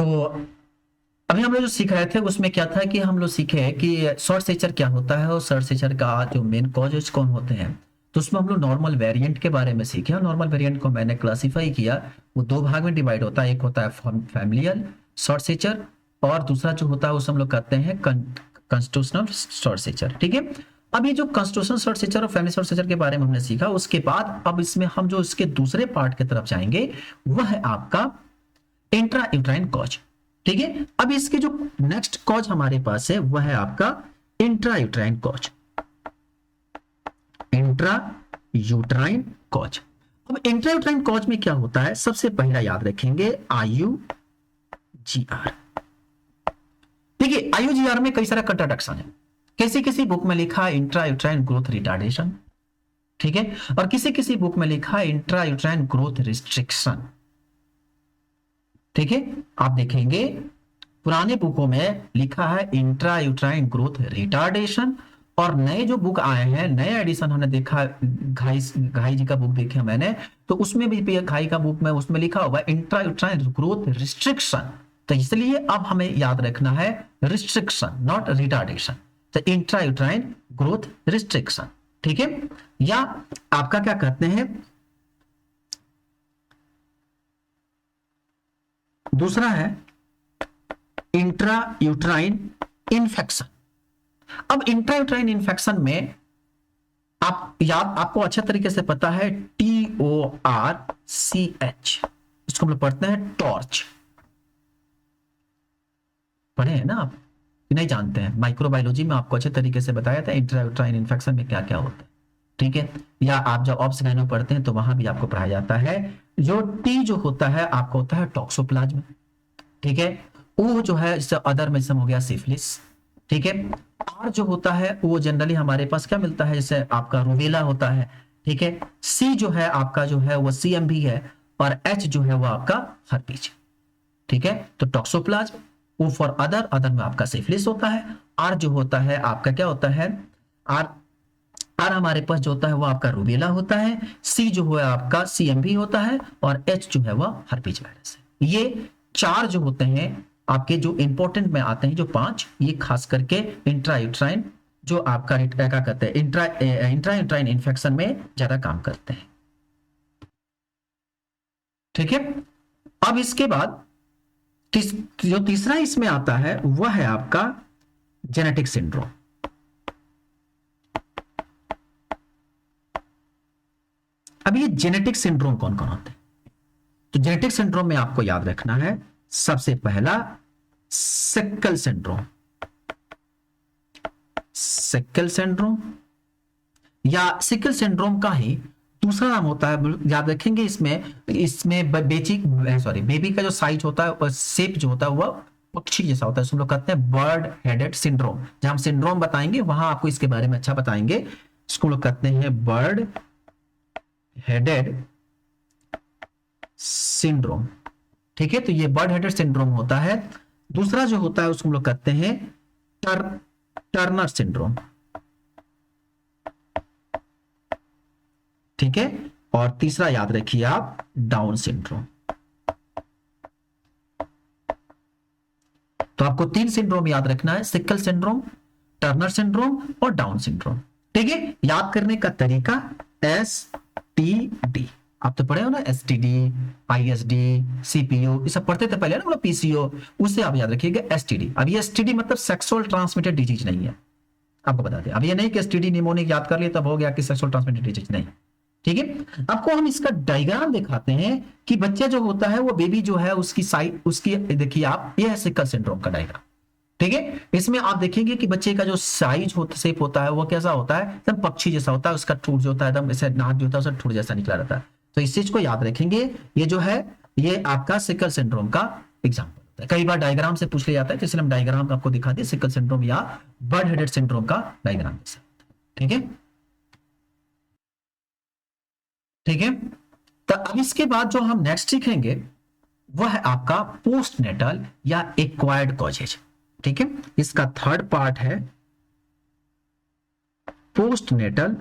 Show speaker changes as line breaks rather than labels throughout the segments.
तो अभी हम लोग जो सीख रहे थे उसमें क्या था कि हम लोग सीखे कि शॉर्ट सेचर क्या होता है और शॉर्ट सेचर का जो मेन कॉजेज कौन होते हैं। तो उसमें हम लोग नॉर्मल वेरिएंट के बारे में सीखे और नॉर्मल वेरिएंट को मैंने क्लासिफाई किया। वो दो भाग में डिवाइड होता है, एक होता है फैमिलियल शॉर्ट सेचर और दूसरा जो होता है उसे हम लोग कहते हैं कॉन्स्टिट्यूशनल शॉर्ट सेचर। ठीक है, अब ये जो कॉन्स्टिट्यूशनल शॉर्ट सेचर और फैमिली शॉर्ट सेचर के बारे में हमने सीखा, उसके बाद अब इसमें हम जो इसके दूसरे पार्ट की तरफ जाएंगे वह है आपका इंट्रा यूट्राइन कॉज। ठीक है, अब इसके जो नेक्स्ट कॉज हमारे पास है वह है आपका intra uterine cause. Intra uterine cause. अब इंट्रा यूट्राइन कॉज में क्या होता है, सबसे पहला याद रखेंगे IUGR। देखिए IUGR में कई सारा कंट्राडिक्शन है। किसी किसी बुक में लिखा है इंट्रा यूट्राइन ग्रोथ रिटार्डेशन, ठीक है, और किसी किसी बुक में लिखा है इंट्रा यूट्राइन ग्रोथ रिस्ट्रिक्शन। ठीक है, आप देखेंगे पुराने बुकों में लिखा है इंट्रा यूट्राइन ग्रोथ रिटार्डेशन, और नए जो बुक आए हैं, नए एडिशन हमने देखा, घाई जी का बुक देखे मैंने, तो उसमें भी घाई का बुक में उसमें लिखा हुआ है इंट्रा यूट्राइन ग्रोथ रिस्ट्रिक्शन। तो इसलिए अब हमें याद रखना है रिस्ट्रिक्शन नॉट रिटार्डेशन। तो इंट्रा यूट्राइन ग्रोथ रिस्ट्रिक्शन, ठीक है, या आपका क्या कहते हैं, दूसरा है इंट्रा यूट्राइन इन्फेक्शन। अब इंट्रा यूट्राइन इन्फेक्शन में आपको अच्छे तरीके से पता है TORCH, इसको हम लोग पढ़ते हैं टॉर्च। पढ़े हैं ना आप कि नहीं जानते हैं? माइक्रोबायोलॉजी में आपको अच्छे तरीके से बताया था इंट्रा यूट्राइन इन्फेक्शन में क्या क्या होता है। ठीक है, या आप जब ऑब्स गाइनो पढ़ते हैं तो वहां भी आपको पढ़ाया जाता है। जो टी जो होता है आपको होता है टॉक्सोप्लाज्म, ठीक है, वो जो है जैसे अदर में हो गया सिफिलिस, ठीक है। आर जो होता है वो जनरली हमारे पास क्या मिलता है, जैसे आपका रूबेला होता है, ठीक है। सी जो है आपका जो है वो CMV है, और एच जो है वो आपका हर्पीज, ठीक है। तो टॉक्सोप्लाज्म, ओ फॉर अदर में आपका सिफिलिस होता है। आर जो होता है आपका क्या होता है, आर हमारे पास जो होता है वो आपका रूबेला होता है। सी जो है आपका CMV होता है, और एच जो है वह हर्पीज वायरस है। ये चार जो होते हैं आपके जो इंपॉर्टेंट में आते हैं, जो 5, ये खास करके इंट्रा यूट्राइन जो आपका क्या कहते हैं इंट्रा यूट्राइन इन्फेक्शन में ज्यादा काम करते हैं। ठीक है, अब इसके बाद जो तीसरा इसमें आता है वह है आपका जेनेटिक सिंड्रोम। अब ये जेनेटिक सिंड्रोम कौन कौन होते हैं, तो जेनेटिक सिंड्रोम में आपको याद रखना है सबसे पहला सिकल सिंड्रोम। सिकल सिंड्रोम या सिकल सिंड्रोम का ही दूसरा नाम होता है, याद रखेंगे इसमें बेबी का जो साइज होता है, शेप जो होता है वह पक्षी जैसा होता है, हम लोग कहते हैं बर्ड हेडेड सिंड्रोम। जब हम सिंड्रोम बताएंगे वहां आपको इसके बारे में अच्छा बताएंगे। इसको लोग कहते हैं बर्ड हेडेड सिंड्रोम, ठीक है। तो ये बर्ड हेडेड सिंड्रोम होता है। दूसरा जो होता है उसको हम लोग कहते हैं टर्नर सिंड्रोम, ठीक है। और तीसरा याद रखिए आप डाउन सिंड्रोम। तो आपको 3 सिंड्रोम याद रखना है, सिकल सिंड्रोम, टर्नर सिंड्रोम और डाउन सिंड्रोम, ठीक है। याद करने का तरीका STD, आप तो पढ़े हो ना, STD, ISD, CPO, ये सब पढ़ते थे पहले ना, मतलब PCO, उससे आप याद रखिएगा STD। अब ये STD मतलब सेक्सुअल ट्रांसमिटेड डिजीज नहीं है, आपको बता दें। अब ये नहीं कि STD निमोनिक याद कर लिए तब हो गया कि सेक्सुअल ट्रांसमिटेड डिजीज, नहीं, ठीक है। आपको हम इसका डायग्राम दिखाते हैं कि बच्चा जो होता है वो बेबी जो है उसकी साइज, उसकी देखिए आप, ये है सिकल सिंड्रोम का डायग्राम, ठीक है। इसमें आप देखेंगे कि बच्चे का जो साइज होता, शेप होता है वो कैसा होता है, एकदम पक्षी जैसा होता है। उसका ठूठ जो होता है एकदम ऐसे, नाक जो होता है उसका ठूठ जैसा निकला रहता है। तो इस चीज को याद रखेंगे। ये जो है ये आपका सिकल सिंड्रोम का एग्जाम्पल होता है। कई बार डायग्राम से पूछ लिया जाता है, तो इसलिए हम डायग्राम आपको दिखा दिए, सिकल सिंड्रोम या बर्ड हेडेड सिंड्रोम का डायग्राम जैसा, ठीक है, ठीक है। तो अब इसके बाद जो हम नेक्स्ट सीखेंगे वह है आपका पोस्ट नेटल या एक्वायर्ड कॉजेज, ठीक है। इसका थर्ड पार्ट है पोस्ट नेटल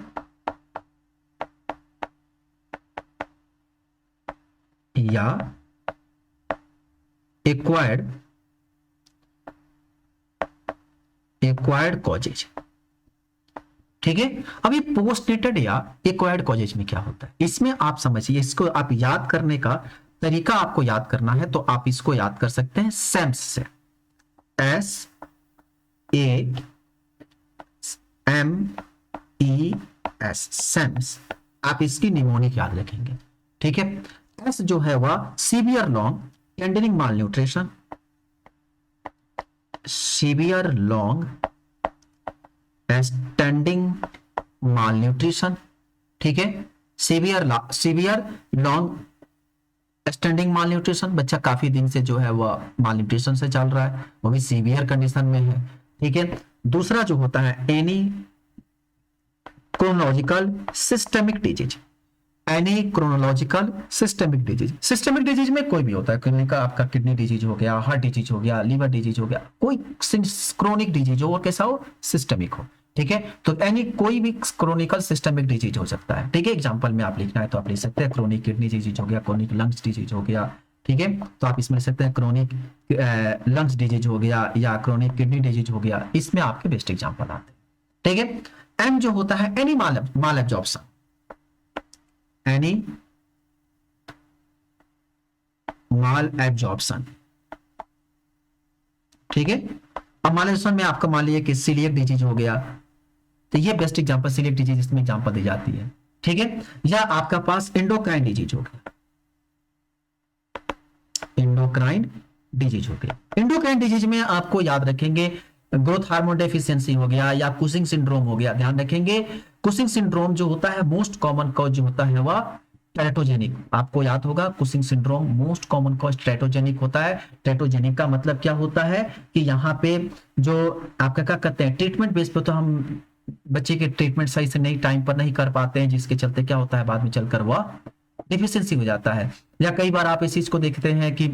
या एक्वायर्ड कॉजेज। ठीक है, अब ये पोस्टडेटेड या एक्वायर्ड कॉजेज में क्या होता है, इसमें आप समझिए, इसको आप याद करने का तरीका आपको याद करना है तो आप इसको याद कर सकते हैं सेम्स से, SAMES, सेम्स। आप इसकी निमोनिक याद रखेंगे। ठीक है, एस जो है वह सीवियर लॉन्ग एंडनिंग माल न्यूट्रिशन, सीवियर लॉन्ग स्टैंडिंग माल न्यूट्रिशन। ठीक है, सीवियर लॉन्ग स्टैंडिंग माल न्यूट्रिशन, बच्चा काफी दिन से जो है वह माल न्यूट्रिशन से चल रहा है, वो भी सीवियर कंडीशन में है। ठीक है, दूसरा जो होता है any chronological systemic disease, any chronological systemic disease. Systemic disease में कोई भी होता है, किडनी का आपका किडनी डिजीज हो गया, हार्ट डिजीज हो गया, लीवर डिजीज हो गया, कोई क्रोनिक डिजीज हो और कैसा हो, सिस्टमिक हो। ठीक है, तो एनी कोई भी क्रोनिकल सिस्टमिक डिजीज हो सकता है। ठीक है, एग्जांपल में आप लिखना है तो आप लिख सकते हैं क्रोनिक किडनी डिजीज हो गया, क्रोनिक लंग्स डिजीज हो गया। ठीक है, तो आप इसमें लिख सकते हैं क्रोनिक लंग्स डिजीज हो गया या क्रोनिक किडनी डिजीज हो गया, इसमें आपके बेस्ट एग्जांपल आते हैं। ठीक है, एम जो होता है एनी माल एब्जॉर्प्शन, एनी माल एब्जॉर्प्शन। ठीक है, अब माल एब्जॉर्प्शन में आपका मान लीजिए कि सीलियक डिजीज हो गया, तो ये बेस्ट एग्जांपल सीलियक डिजीज इसमें एग्जांपल दी जाती है। ठीक है, या आपका पास एंडोक्राइन डिजीज हो गया, एंडोक्राइन डिजीज हो गया। एंडोक्राइन डिजीज में आपको याद रखेंगे ग्रोथ हार्मोन डेफिशिएंसी हो गया या कुशिंग सिंड्रोम हो गया। ध्यान रखेंगे कुशिंग सिंड्रोम जो होता है मोस्ट कॉमन कॉज जो होता है वह टेरेटोजेनिक, आपको याद होगा Cushing syndrome most common cause teratogenic होता है। टेरेटोजेनिक का मतलब क्या होता है कि यहाँ पे जो आपका क्या कहते हैं ट्रीटमेंट बेस पे, तो हम बच्चे के ट्रीटमेंट सही से नहीं टाइम पर नहीं कर पाते हैं, जिसके चलते क्या होता है बाद में चलकर वह डिफिशियंसी हो जाता है। या कई बार आप इस चीज को देखते हैं कि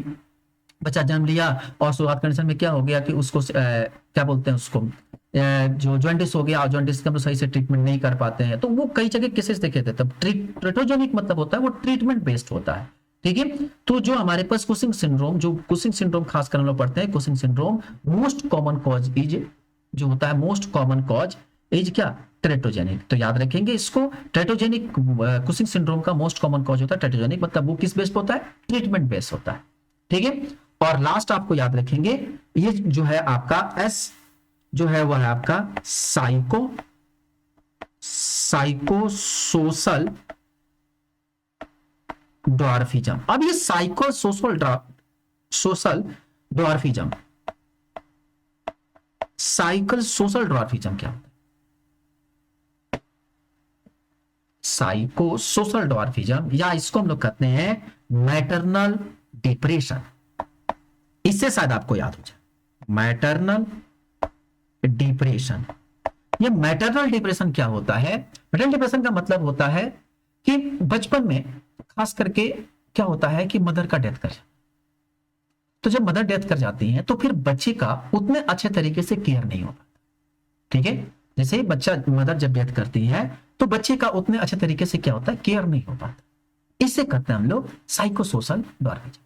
बच्चा जन्म लिया और शुरुआत कंडीशन में क्या हो गया कि उसको क्या बोलते हैं उसको जो जॉइंटिस हो गया, जॉइंटिस का हम सही से ट्रीटमेंट नहीं कर पाते हैं, तो वो कई जगह केसेस देखे थे। तब ट्रेटोजेनिक मतलब होता है वो ट्रीटमेंट बेस्ड होता है। ठीक है, तो जो हमारे पास कुशिंग सिंड्रोम खास कर हम लोग पढ़ते हैं, Cushing syndrome most common cause is जो होता है मोस्ट कॉमन कॉज इज क्या, टेरेटोजेनिक। तो याद रखेंगे इसको, टेरेटोजेनिक कुशिंग सिंड्रोम का मोस्ट कॉमन कॉज होता है टेरेटोजेनिक, मतलब वो किस बेस्ड होता है, ट्रीटमेंट बेस्ड होता है। ठीक है, और लास्ट आपको याद रखेंगे ये जो है आपका एस जो है वह है आपका साइकोसोशल ड्वार्फिज्म। अब ये साइकोसोशल ड्वार्फिज्म, साइकोसोशल ड्वार्फिज्म क्या होता है? साइकोसोशल ड्वार्फिज्म या इसको हम लोग कहते हैं मैटरनल डिप्रेशन। इससे शायद आपको याद हो जाए मैटरनल डिप्रेशन। ये मैटरनल डिप्रेशन क्या होता है? मैटरनल डिप्रेशन का मतलब होता है कि बचपन में खास करके क्या होता है कि मदर का डेथ कर जाता, तो जब मदर डेथ कर जाती है तो फिर बच्चे का उतने अच्छे तरीके से केयर नहीं हो पाता। ठीक है, जैसे बच्चा मदर जब डेथ करती है तो बच्चे का उतने अच्छे तरीके से क्या होता है, केयर नहीं हो पाता। इससे कहते हैं हम लोग साइकोसोशल ड्वार्फिज्म।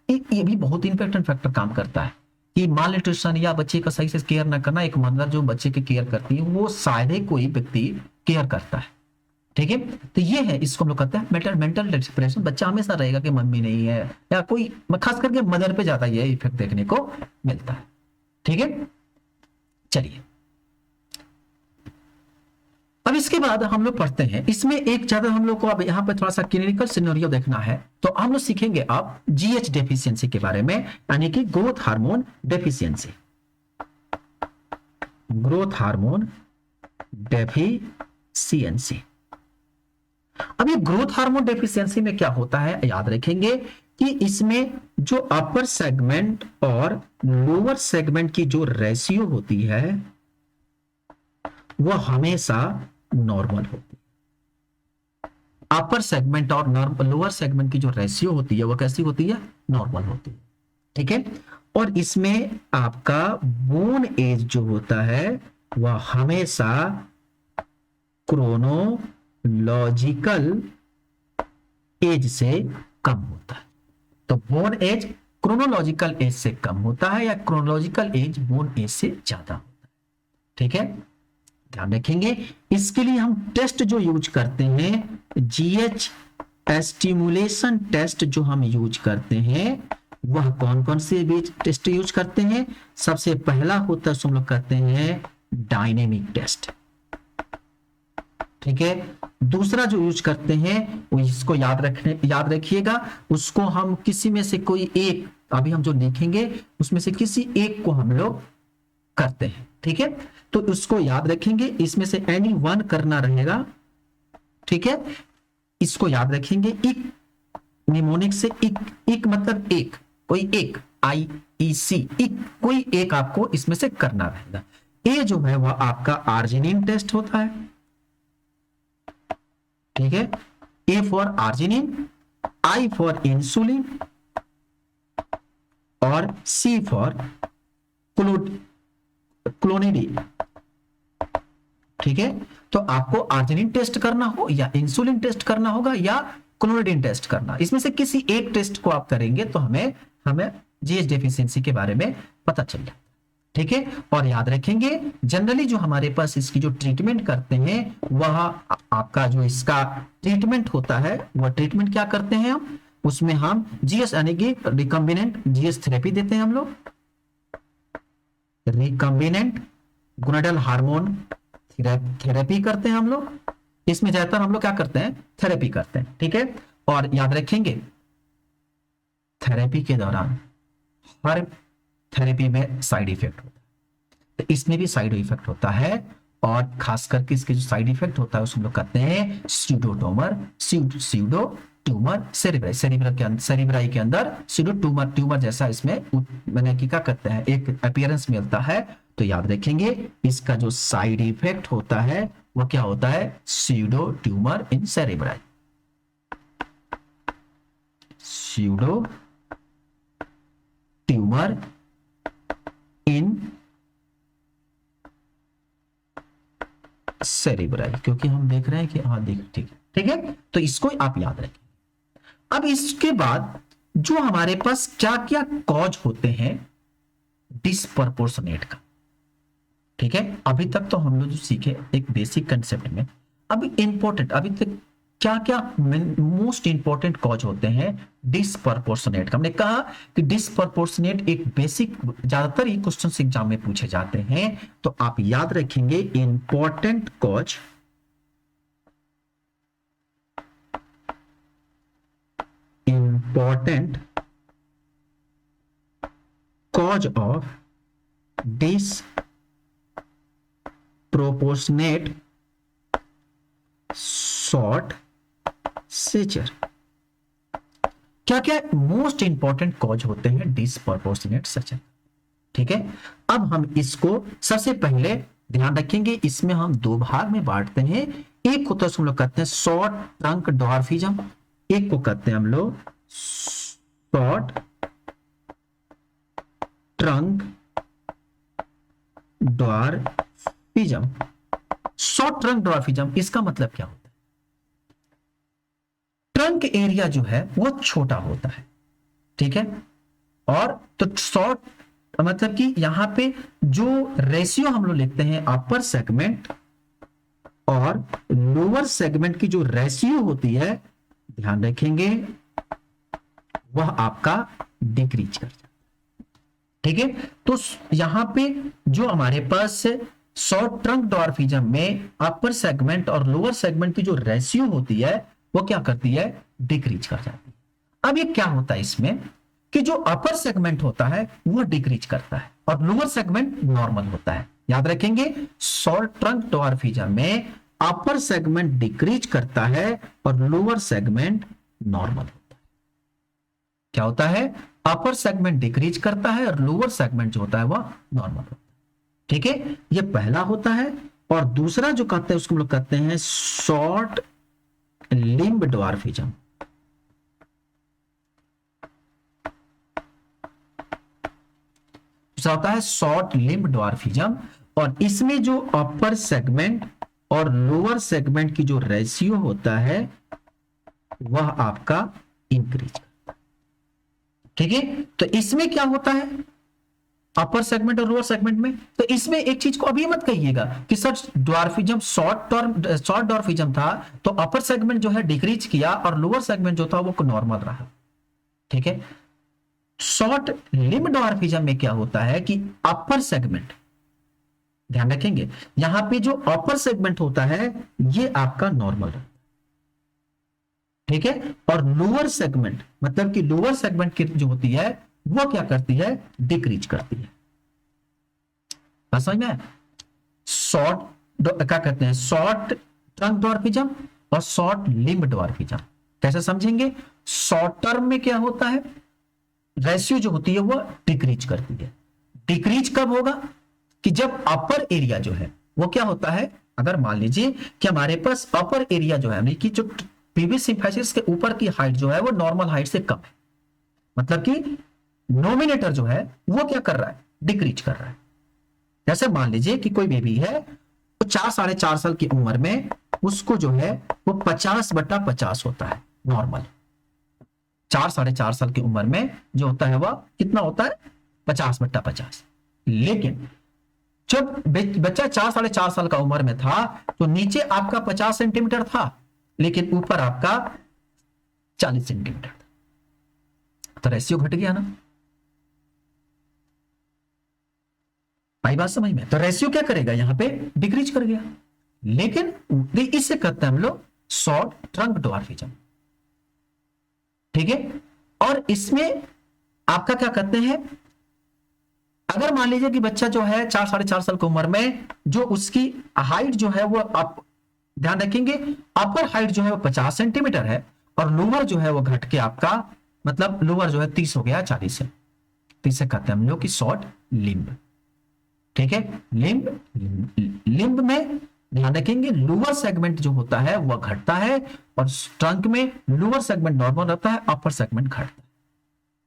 ये भी बहुत इंपॉर्टेंट फैक्टर काम करता है कि माल न्यूट्रिशन या बच्चे का सही से केयर ना करना। एक मदर जो बच्चे की केयर करती है वो शायद ही कोई व्यक्ति केयर करता है। ठीक है, तो ये है, इसको हम लोग कहते हैं मेंटल डिप्रेशन। बच्चा हमेशा रहेगा कि मम्मी नहीं है या कोई, खास करके मदर पे ज्यादा ये इफेक्ट देखने को मिलता है। ठीक है, चलिए अब इसके बाद हम लोग पढ़ते हैं, इसमें एक ज्यादा हम लोग को अब यहाँ पे थोड़ा सा क्लिनिकल सिनेरियो देखना है, तो हम लोग सीखेंगे अब जीएच डेफिशिएंसी के बारे में, यानी कि growth hormone deficiency. Growth hormone deficiency. अब ये ग्रोथ हार्मोन डेफिशिएंसी में क्या होता है, याद रखेंगे कि इसमें जो अपर सेगमेंट और लोअर सेगमेंट की जो रेशियो होती है वह हमेशा नॉर्मल होती है। अपर सेगमेंट और लोअर सेगमेंट की जो रेशियो होती है वह कैसी होती है, नॉर्मल होती है। ठीक है, और इसमें आपका बोन एज जो होता है वह हमेशा क्रोनोलॉजिकल एज से कम होता है। तो बोन एज क्रोनोलॉजिकल एज से कम होता है या क्रोनोलॉजिकल एज बोर्न एज से ज्यादा होता है। ठीक है, ध्यान रखेंगे। इसके लिए हम टेस्ट जो यूज करते हैं, जीएच स्टिमुलेशन टेस्ट जो हम यूज करते हैं, वह कौन कौन से बीच टेस्ट यूज करते हैं? सबसे पहला होता है, हम लोग करते हैं डायनेमिक टेस्ट। ठीक है, दूसरा जो यूज करते हैं वो, इसको याद रखिएगा, उसको हम किसी में से कोई एक, अभी हम जो लिखेंगे उसमें से किसी एक को हम लोग करते हैं। ठीक है, तो उसको याद रखेंगे, इसमें से एनी वन करना रहेगा। ठीक है, इसको याद रखेंगे। इक निमोनिक से इक मतलब एक, कोई एक, IEC, इक कोई एक आपको इसमें से करना रहेगा। ए जो है वह आपका आर्जिनिन टेस्ट होता है। ठीक है, A for arginine, I for insulin और C फॉर क्लोनिडिन। ठीक है, तो आपको आर्जिनिन टेस्ट करना हो या इंसुलिन टेस्ट करना होगा या क्लोनिडिन टेस्ट करना, इसमें से किसी एक टेस्ट को आप करेंगे तो हमें जीएच डेफिशिएंसी के बारे में पता चल जाता है। ठीक है, और याद रखेंगे जनरली जो हमारे पास इसकी जो ट्रीटमेंट करते हैं, वह आपका जो इसका ट्रीटमेंट होता है, वह ट्रीटमेंट क्या करते हैं हम, उसमें हम जीएस यानी कि रिकम्बिनेंट जीएस थेरेपी देते हैं हम लोग, रिकम्बिनेंट गोनाडल हार्मोन थेरेपी करते हैं हम लोग। इसमें ज्यादातर हम लोग क्या करते हैं, थेरेपी करते हैं। ठीक है, और याद रखेंगे थेरेपी के दौरान हर थेरेपी में साइड इफेक्ट होता है, तो इसमें भी साइड इफेक्ट होता है, और खास करके इसके जो साइड इफेक्ट होता है उसमें लोग कहते हैं स्यूडो ट्यूमर सेरिब्राई के अंदर स्यूडो ट्यूमर जैसा इसमें मैंने क्या कहते हैं एक अपीयरेंस मिलता है। तो याद रखेंगे इसका जो साइड इफेक्ट होता है वो क्या होता है, स्यूडो ट्यूमर इन सेरिब्राई, स्यूडो ट्यूमर इन सेरिब्राई, क्योंकि हम देख रहे हैं कि हाँ देख ठीक है, तो इसको आप याद रखें। अब इसके बाद जो हमारे पास क्या क्या कॉज होते हैं डिस्प्रपोर्शनेट का, ठीक है, अभी तक तो हम लोग जो सीखे एक बेसिक कंसेप्ट में, अभी इंपॉर्टेंट, अभी तक क्या क्या मोस्ट इंपॉर्टेंट कॉज होते हैं डिस्प्रपोर्शनेट का। हमने कहा कि डिस्प्रपोर्शनेट एक बेसिक, ज्यादातर ये क्वेश्चन एग्जाम में पूछे जाते हैं, तो आप याद रखेंगे important cause, important cause of disproportionate short stature. क्या क्या मोस्ट इंपॉर्टेंट कॉज होते हैं डिस्प्रोपोर्शनेट सेचर। ठीक है, अब हम इसको सबसे पहले ध्यान रखेंगे, इसमें हम दो भाग में बांटते हैं। एक होता है हम लोग कहते हैं शॉर्ट ट्रंक ड्वार्फिज्म, एक को कहते हैं हम लोग short trunk dwarfism. Short trunk dwarfism इसका मतलब क्या होता है, ट्रंक एरिया जो है वो छोटा होता है। ठीक है, और तो शॉर्ट मतलब कि यहां पे जो रेशियो हम लोग लिखते हैं अपर सेगमेंट और लोअर सेगमेंट की जो रेशियो होती है, ध्यान रखेंगे वह आपका डिक्रीज कर जाता है। ठीक है, तो यहां पे जो हमारे पास शॉर्ट ट्रंक ड्वार्फिज्म में अपर सेगमेंट और लोअर सेगमेंट की जो रेशियो होती है वो क्या करती है, डिक्रीज कर जाती है। अब ये क्या होता है इसमें कि जो अपर सेगमेंट होता है वो डिक्रीज करता है और लोअर सेगमेंट नॉर्मल होता है। याद रखेंगे शॉर्ट ट्रंक ड्वार्फिज्म में अपर सेगमेंट डिक्रीज करता है और लोअर सेगमेंट नॉर्मल होता है। क्या होता है, अपर सेगमेंट डिक्रीज करता है और लोअर सेगमेंट जो होता है वह नॉर्मल होता है। ठीक है, ये पहला होता है। और दूसरा जो कहते हैं उसको हम लोग कहते हैं शॉर्ट लिम्ब ड्वार्फिज्म। दूसरा होता है शॉर्ट लिम्ब ड्वार्फिज्म, और इसमें जो अपर सेगमेंट और लोअर सेगमेंट की जो रेशियो होता है वह आपका इंक्रीज करता है। ठीक है, तो इसमें क्या होता है अपर सेगमेंट और लोअर सेगमेंट में, तो इसमें एक चीज को अभी मत कहिएगा कि सर ड्वार्फिज्म शॉर्ट ड्वार्फिज्म था तो अपर सेगमेंट जो है डिक्रीज किया और लोअर सेगमेंट जो था वो नॉर्मल रहा। ठीक है, शॉर्ट लिम्ब ड्वार्फिज्म में क्या होता है कि अपर सेगमेंट, ध्यान रखेंगे यहां पे जो अपर सेगमेंट होता है ये आपका नॉर्मल है। ठीक है, और लोअर सेगमेंट मतलब कि लोअर सेगमेंट की जो होती है वो क्या करती है, डिक्रीज करती है। समझ में, शॉर्ट क्या कहते हैं, शॉर्ट ट्रंक ड्वार्फिज्म और शॉर्ट लिम्ब ड्वार्फिज्म। कैसे समझेंगे, शॉर्ट टर्म में क्या होता है, रेशियो जो होती है वो डिक्रीज करती है। डिक्रीज कब होगा कि जब अपर एरिया जो है वो क्या होता है, अगर मान लीजिए कि हमारे पास अपर एरिया जो है कि जो पीवी सिम्फाइसिस के ऊपर की हाइट जो है वो नॉर्मल हाइट से कम है, मतलब कि नोमिनेटर जो है वो क्या कर रहा है, डिक्रीज कर रहा है। जैसे मान लीजिए कि कोई बेबी है वो 4-4.5 साल की उम्र में उसको जो है वो 50/50 होता है नॉर्मल। 4-4.5 साल की उम्र में जो होता है वह कितना होता है, 50/50। लेकिन जब बच्चा 4-4.5 साल का उम्र में था तो नीचे आपका 50 सेंटीमीटर था लेकिन ऊपर आपका 40 सेंटीमीटर था, तो रेशियो घट गया ना। भाई बात समझ में, तो रेशियो क्या करेगा, यहां पे डिक्रीज कर गया। लेकिन इससे कहते हैं हम लोग शॉर्ट ट्रंक ड्वार्फिज्म। ठीक है, और इसमें आपका क्या कहते हैं, अगर मान लीजिए कि बच्चा जो है 4-4.5 साल की उम्र में जो उसकी हाइट जो है वो आप ध्यान रखेंगे अपर हाइट जो है वो 50 सेंटीमीटर है और लोअर जो है वो घट के आपका मतलब लोअर जो है 30 हो गया 40 से, तो इसे कहते हैं हम लोग कि शॉर्ट लिम्ब। ठीक है, लिम्ब में ध्यान रखेंगे लोअर सेगमेंट जो होता है वह घटता है और ट्रंक में लोअर सेगमेंट नॉर्मल रहता है, अपर सेगमेंट घटता है।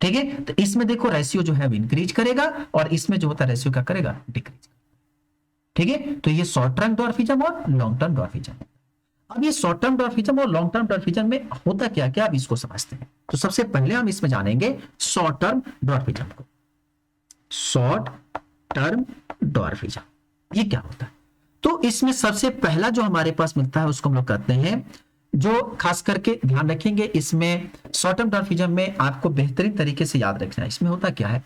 ठीक है, तो इसमें देखो रेशियो जो है इंक्रीज करेगा और इसमें जो होता है रेशियो क्या करेगा, डिक्रीज। ठीक है, तो ये शॉर्ट टर्म ड्वार्फिज्म और लॉन्ग टर्म ड्वार्फिज्म। अब ये शॉर्ट टर्म ड्वार्फिज्म और लॉन्ग टर्म ड्वार्फिज्म में होता क्या क्या, अब इसको समझते हैं। तो सबसे पहले हम इसमें जानेंगे शॉर्ट टर्म ड्वार्फिज्म को। शॉर्ट टर्म ड्वार्फिज्म ये क्या होता है, तो इसमें सबसे पहला जो हमारे पास मिलता है उसको हम लोग कहते हैं, जो खास करके ध्यान रखेंगे इसमें शॉर्ट टर्म ड्वार्फिज्म में आपको बेहतरीन तरीके से याद रखना है। इसमें होता क्या है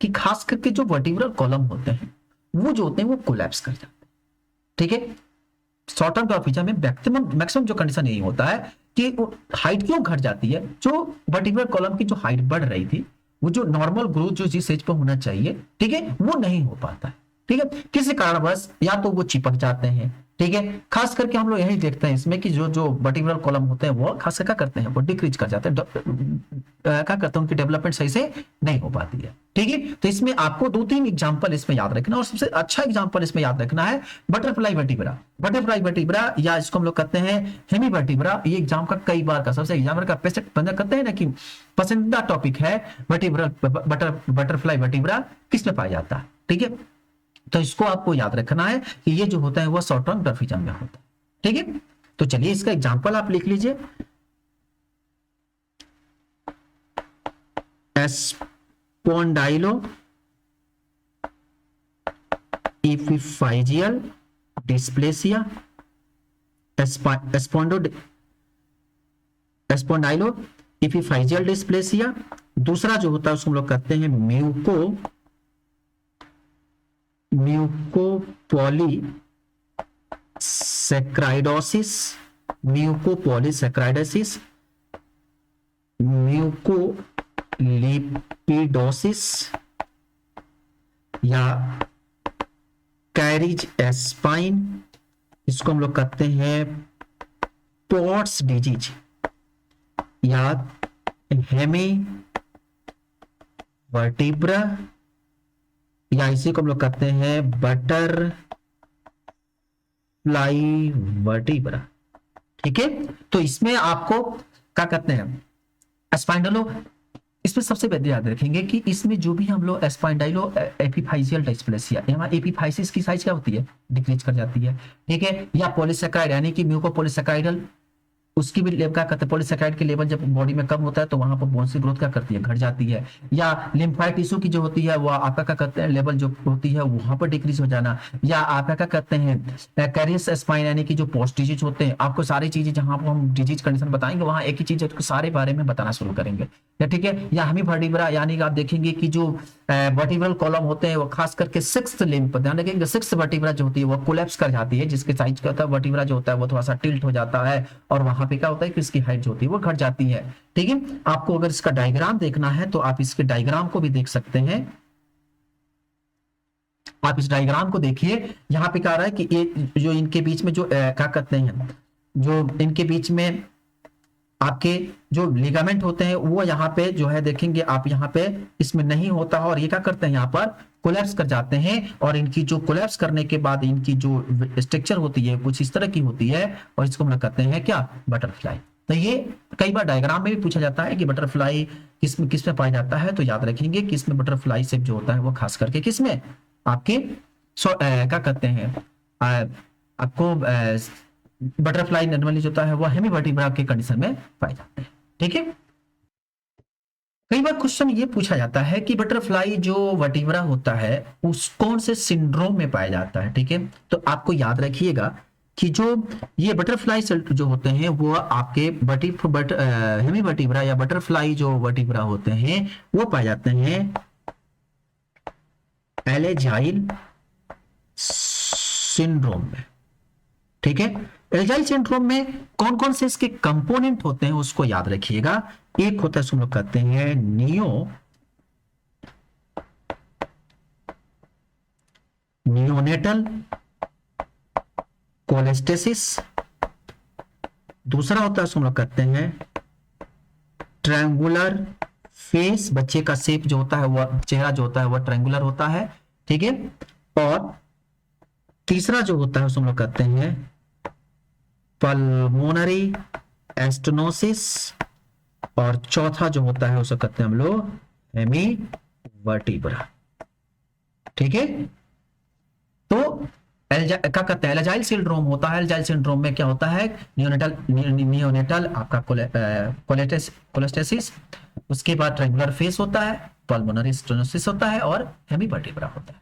कि खास करके जो वर्टिब्रल कॉलम होते हैं वो जो होते हैं वो कोलैप्स कर जाते हैं। ठीक है, शॉर्ट टर्म ड्वार्फिज्म में मैक्सिमम जो कंडीशन यही होता है कि हाइट क्यों घट जाती है, जो वर्टिब्रल कॉलम की जो हाइट बढ़ रही थी वो जो नॉर्मल ग्रोथ जो जिस एज पर होना चाहिए, ठीक है, वो नहीं हो पाता है। ठीक है, किसी कारणवश या तो वो चिपक जाते हैं। ठीक है, खास करके हम लोग यही देखते हैं इसमें कि जो वर्टिब्रल कॉलम होते हैं वो खास क्या करते हैं, वो डिक्रीज कर जाते हैं, क्या करते हैं, उनकी डेवलपमेंट सही से नहीं हो पाती है। ठीक है, तो इसमें आपको 2-3 एग्जांपल इसमें याद रखना और सबसे अच्छा एग्जांपल इसमें याद रखना है बटरफ्लाई वर्टिब्रा। बटरफ्लाई वर्टिब्रा या इसको हम लोग कहते हैं हेमी वर्टिब्रा, ये एग्जाम का कई बार का सबसे एग्जामिनर का पेस्ट बंदा कहते हैं ना कि पसंदीदा टॉपिक है बटरफ्लाई वर्टिब्रा किस में पाया जाता है। ठीक है, तो इसको आपको याद रखना है कि ये जो होता है वो शॉर्ट टर्म ड्वार्फिज्म में होता है। ठीक है, तो चलिए इसका एग्जांपल आप लिख लीजिए, एस्पोंडाइलो एपिफाइजियल डिस्प्लेसिया, एस्पोंडाइलो एपिफाइजियल डिस्प्लेसिया। दूसरा जो होता है उसको हम लोग कहते हैं म्यूकोपॉलीसैक्राइडोसिस, म्यूकोलिपिडोसिस या कैरिज एस्पाइन, इसको हम लोग कहते हैं पॉट्स डिजीज या हेमी वर्टिब्रा या इसी को हम लोग कहते हैं बटरफ्लाई वर्टिब्रा। ठीक है, तो इसमें आपको क्या कहते हैं स्पाइंडलो, इसमें सबसे पहले याद रखेंगे कि इसमें जो भी हम लोग स्पाइंडाइलो एपिफाइजियल डिस्प्लेसिया, यहाँ एपिफाइसिस की साइज क्या होती है, डिक्रीज कर जाती है। ठीक है, या पॉलीसैकेराइड यानी कि म्यूकोपॉलीसैकेराइडल उसकी भी लेवल क्या करते हैं, पॉलीसेकेराइड की लेवल जब बॉडी में कम होता है तो वहां पर बोन की ग्रोथ क्या करती है, घट जाती है। या लिम्फाइड टिश्यू की जो होती है वो आपका क्या करते हैं, लेवल जो होती है वहां पर डिक्रीज हो जाना। या आपका क्या कहते हैं, कैरियस स्पाइन यानी कि जो पोस्ट डिजीज होते हैं, आपको सारी चीजें जहां पर हम डिजीज कंडीशन बताएंगे वहां एक ही चीज सारे बारे में बताना शुरू करेंगे, या ठीक है। या हमी वर्टिब्रा यानी कि आप देखेंगे कि जो वर्टिब्रल कॉलम होते हैं वो खास करके सिक्स्थ लिम्ब पर ध्यान रखेंगे, सिक्स्थ वर्टिब्रा जो होती है वो कोलैप्स कर जाती है, जिसके साइज का होता है वर्टिब्रा जो होता है वो थोड़ा सा टिल्ट हो जाता है, और वहां पे क्या होता है कि इसकी हाइट जो होती है वो घट जाती है। ठीक है, आपको अगर इसका डायग्राम देखना है तो आप इसके डायग्राम को भी देख सकते हैं। आप इस डायग्राम को देखिए, यहाँ पे क्या रहा है कि ये जो इनके बीच में जो क्या कहते हैं, जो इनके बीच में आपके जो लिगामेंट होते हैं वो यहाँ पे जो है देखेंगे आप, यहाँ पे इसमें नहीं होता है, और ये क्या करते हैं यहाँ पर कोलैप्स कर जाते हैं, और इनकी जो कोलैप्स करने के बाद इनकी जो स्ट्रक्चर होती है कुछ इस तरह की होती है, और इसको हम लोग कहते हैं क्या, बटरफ्लाई। तो ये कई बार डायग्राम में भी पूछा जाता है कि बटरफ्लाई किसमें पाया जाता है, तो याद रखेंगे कि इसमें बटरफ्लाई शेप जो होता है वो खास करके किसमें, आपके क्या कहते हैं, आपको बटरफ्लाई नॉर्मली जो होता है वो हेमीवर्टिब्रा के कंडीशन में पाए जाते हैं। ठीक है, कई बार क्वेश्चन ये पूछा जाता है कि बटरफ्लाई जो वर्टिब्रा होता है उस कौन से सिंड्रोम में पाया जाता है। ठीक है, तो आपको याद रखिएगा कि जो ये बटरफ्लाई सेल जो होते हैं वो आपके हेमीवर्टिब्रा या बटरफ्लाई जो वर्टिब्रा होते हैं वो पाए जाते हैं एलेजाइल सिंड्रोम में। ठीक है, एलेजाइल सिंड्रोम में कौन कौन से इसके कंपोनेंट होते हैं उसको याद रखिएगा। एक होता है, हम लोग कहते हैं नियोनेटल कोलेस्टेसिस। दूसरा होता है, हम लोग कहते हैं ट्रायंगुलर फेस, बच्चे का शेप जो होता है वह, चेहरा जो होता है वह ट्रायंगुलर होता है। ठीक है, और तीसरा जो होता है उसको हम लोग कहते हैं पल्मोनरी एस्टेनोसिस, और चौथा जो होता है उसे कहते हैं हम लोग हेमीवर्टिब्रा। ठीक है, तो क्या कहते हैं, एलेजाइल सिंड्रोम होता है। एलेजाइल सिंड्रोम में क्या होता है, नियोनेटल आपका कोलेस्टेसिस, उसके बाद ट्रायंगुलर फेस होता है, पल्मोनरी स्टेनोसिस होता है, और हेमीवर्टिब्रा होता है।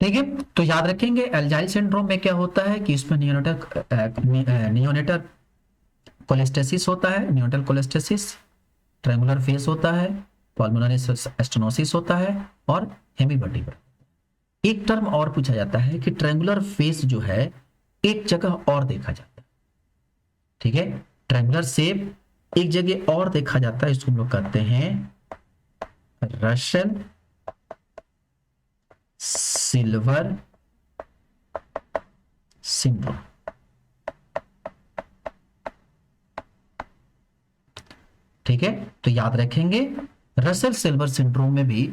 ठीक है, तो याद रखेंगे एल्जाइल सिंड्रोम में क्या होता है कि इसमें नियोनेटल कोलेस्टेसिस होता है, नियोनेटल कोलेस्टेसिस, ट्रायंगुलर फेस होता है, पल्मोनरी स्टेनोसिस होता है, और हेमीवर्टिब्रा। एक टर्म और पूछा जाता है कि ट्रायंगुलर फेस जो है एक जगह और देखा जाता है। ठीक है, ट्रायंगुलर शेप एक जगह और देखा जाता है, इसको हम लोग कहते हैं रसेल सिल्वर सिंड्रोम। ठीक है, तो याद रखेंगे रसेल सिल्वर सिंड्रोम में भी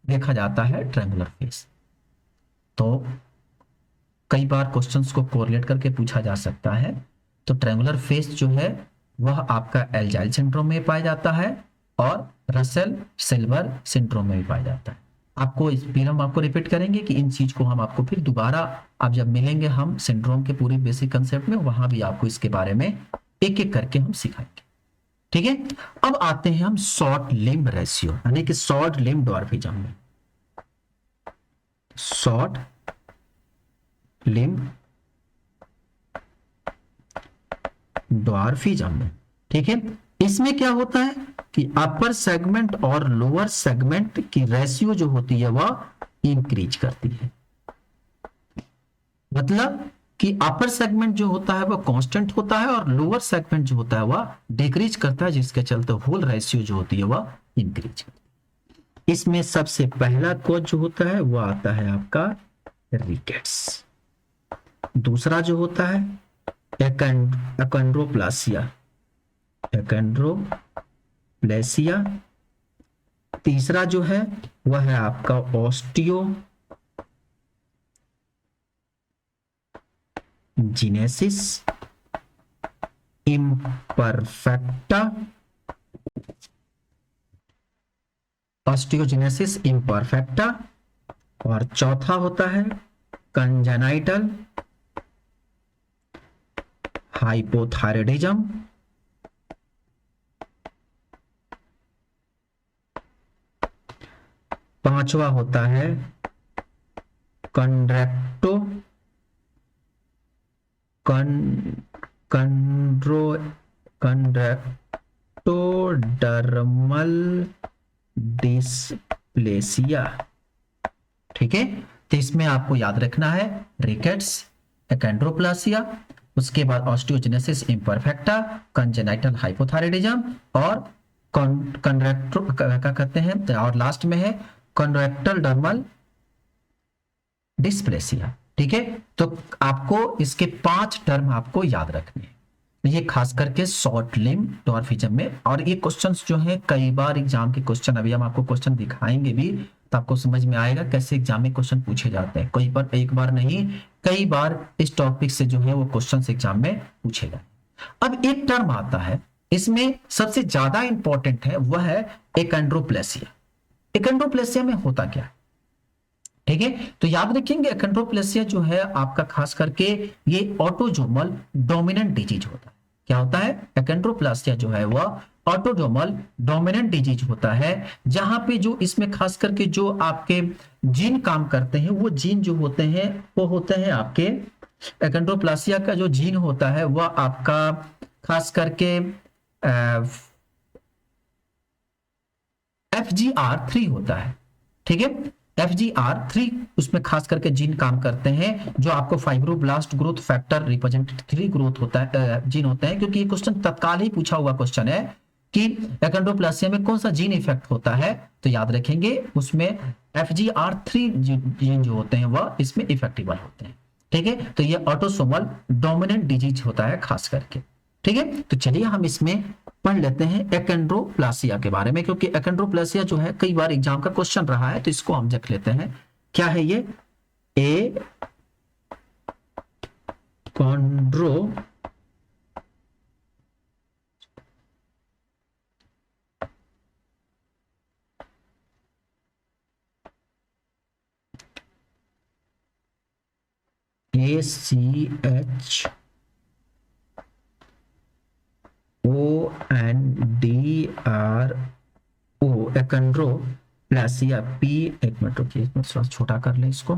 देखा जाता है ट्रायंगुलर फेस। तो कई बार क्वेश्चंस को कोरिलेट करके पूछा जा सकता है। तो ट्रायंगुलर फेस जो है वह आपका एल्जाइल सिंड्रोम में पाया जाता है, और रसेल सिल्वर सिंड्रोम में भी पाया जाता है। आपको फिर हम आपको रिपीट करेंगे कि इन चीज को हम आपको फिर दोबारा, आप जब मिलेंगे हम सिंड्रोम के पूरे बेसिक कंसेप्ट में, वहां भी आपको इसके बारे में एक एक करके हम सिखाएंगे। ठीक है, अब आते हैं हम शॉर्ट लिम्ब रेशियो यानी कि शॉर्ट लिम्ब डॉर्फिज्म में। शॉर्ट लिम्ब डॉर्फिज्म में, ठीक है, इसमें क्या होता है कि अपर सेगमेंट और लोअर सेगमेंट की रेशियो जो होती है वह इंक्रीज करती है। मतलब कि अपर सेगमेंट जो होता है वह कांस्टेंट होता है, और लोअर सेगमेंट जो होता है वह डिक्रीज करता है, जिसके चलते होल रेशियो जो होती है वह इंक्रीज करती है। इसमें सबसे पहला कोज जो होता है वह आता है आपका रिकेट्स। दूसरा जो होता है एकेंड्रोप्लासिया, एकेंड्रोप्लेसिया। तीसरा जो है वह है आपका ऑस्टियोजिनेसिस इम्परफेक्टा, ऑस्टियोजिनेसिस इम्परफेक्टा। और चौथा होता है कंजेनाइटल हाइपोथायराइडिज्म। पांचवा होता है कंड्रेक्टो कंड्रो कंड्रेक्टोडर्मल डिस्प्लेसिया। ठीक है, तो इसमें आपको याद रखना है रिकेट्स, एकेंड्रोप्लासिया, उसके बाद ऑस्टियोजेनेसिस इम्परफेक्टा, कंजेनाइटल हाइपोथायराइडिज्म और कंड्रेक्टो क्या कहते हैं, और लास्ट में है कंड्रेक्टल डर्मल डिस्प्लेसिया। ठीक है, तो आपको इसके 5 टर्म आपको याद रखने हैं, ये खास करके शॉर्ट लिम्ब डॉर्फिज्म में। और ये क्वेश्चंस जो है कई बार एग्जाम के क्वेश्चन, अभी हम आपको क्वेश्चन दिखाएंगे भी तो आपको समझ में आएगा कैसे एग्जाम में क्वेश्चन पूछे जाते हैं। कई बार, एक बार नहीं कई बार इस टॉपिक से जो है वो क्वेश्चन एग्जाम में पूछे गए। अब एक टर्म आता है इसमें सबसे ज्यादा इंपॉर्टेंट है, वह है एकेंड्रोप्लेसिया। एकेंड्रोप्लेसिया में होता क्या है, ठीक है, तो याद रखेंगे एकेंड्रोप्लेसिया जो है आपका खास करके ये ऑटोजोमल डोमिनेंट डिजीज होता है। क्या होता है, एकेंड्रोप्लासिया जो है वह ऑटोजोमल डोमिनेंट डिजीज होता है, जहां पे जो इसमें खास करके जो आपके जीन काम करते हैं वो जीन जो होते हैं वो होते हैं आपके एकेंड्रोप्लासिया का जो जीन होता है वह आपका खास करके FGR3 होता है। ठीक है, FGR3 उसमें खास करके जीन काम करते हैं जो आपको fibroblast growth factor representative 3 growth होता है जीन होते हैं। क्योंकि ये क्वेश्चन तत्काल ही पूछा हुआ क्वेश्चन है कि एकेंड्रोप्लासिया में कौन सा जीन इफेक्ट होता है, तो याद रखेंगे उसमें FGR3 जीन जो होते हैं वह इसमें इफेक्टिबल होते हैं। ठीक है, तो ये ऑटोसोमल डोमिनेंट डिजीज होता है खास करके। ठीक है, तो चलिए हम इसमें पढ़ लेते हैं एकेंड्रोप्लासिया के बारे में, क्योंकि एकेंड्रोप्लासिया जो है कई बार एग्जाम का क्वेश्चन रहा है, तो इसको हम देख लेते हैं क्या है ये एकेंड्रो ACHONDRO एकेंड्रोप्लासिया P, एक मिनट रुकिए थोड़ा छोटा कर ले इसको।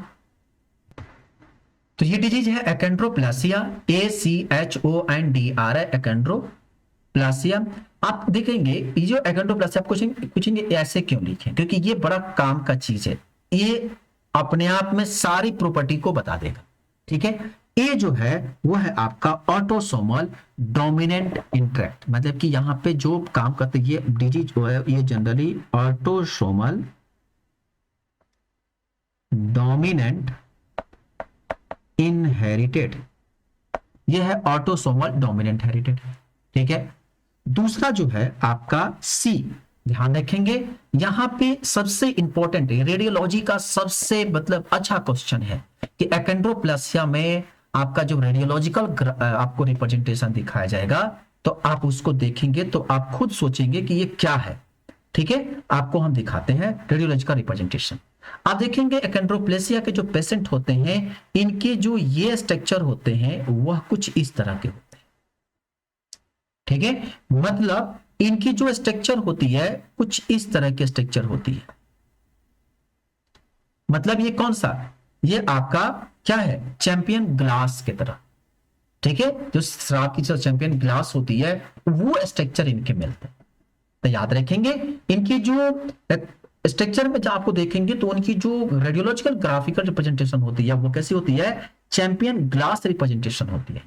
तो ये डिजीज है एकेंड्रोप्लासिया, ACHONDRO एकेंड्रोप्लासिया। आप देखेंगे ये जो एकेंड्रोप्लासिया आप पूछेंगे ऐसे क्यों लिखें, क्योंकि ये बड़ा काम का चीज है, ये अपने आप में सारी प्रॉपर्टी को बता देगा। ठीक है, ये जो है वो है आपका ऑटोसोमल डोमिनेंट इंट्रैक्ट, मतलब कि यहां पे जो काम करते ये डिजीज जो है ये जनरली ऑटोसोमल डोमिनेंट इनहेरिटेड, यह है ऑटोसोमल डोमिनेंट हेरिटेड। ठीक है, दूसरा जो है आपका सी, ध्यान रखेंगे यहां पे सबसे इंपॉर्टेंट रेडियोलॉजी का सबसे मतलब अच्छा क्वेश्चन है कि एकेंड्रोप्लासिया में आपका जो रेडियोलॉजिकल आपको रिप्रेजेंटेशन दिखाया जाएगा तो आप उसको देखेंगे तो आप खुद सोचेंगे कि ये क्या है। ठीक है, आपको हम दिखाते हैं रेडियोलॉजिकल रिप्रेजेंटेशन। आप देखेंगे एकेंड्रोप्लेसिया के जो पेशेंट होते हैं इनके जो ये स्ट्रक्चर होते हैं वह कुछ इस तरह के होते हैं। ठीक है, मतलब इनकी जो स्ट्रक्चर होती है कुछ इस तरह के स्ट्रक्चर होती है। मतलब ये कौन सा, ये आपका क्या है, चैंपियन ग्लास की तरह। ठीक है, जो शराब की जो चैंपियन ग्लास होती है वो स्ट्रक्चर इनके मिलते हैं। तो याद रखेंगे इनकी जो स्ट्रक्चर में जब आपको देखेंगे तो उनकी जो रेडियोलॉजिकल ग्राफिकल रिप्रेजेंटेशन होती है वो कैसी होती है, चैंपियन ग्लास रिप्रेजेंटेशन होती है।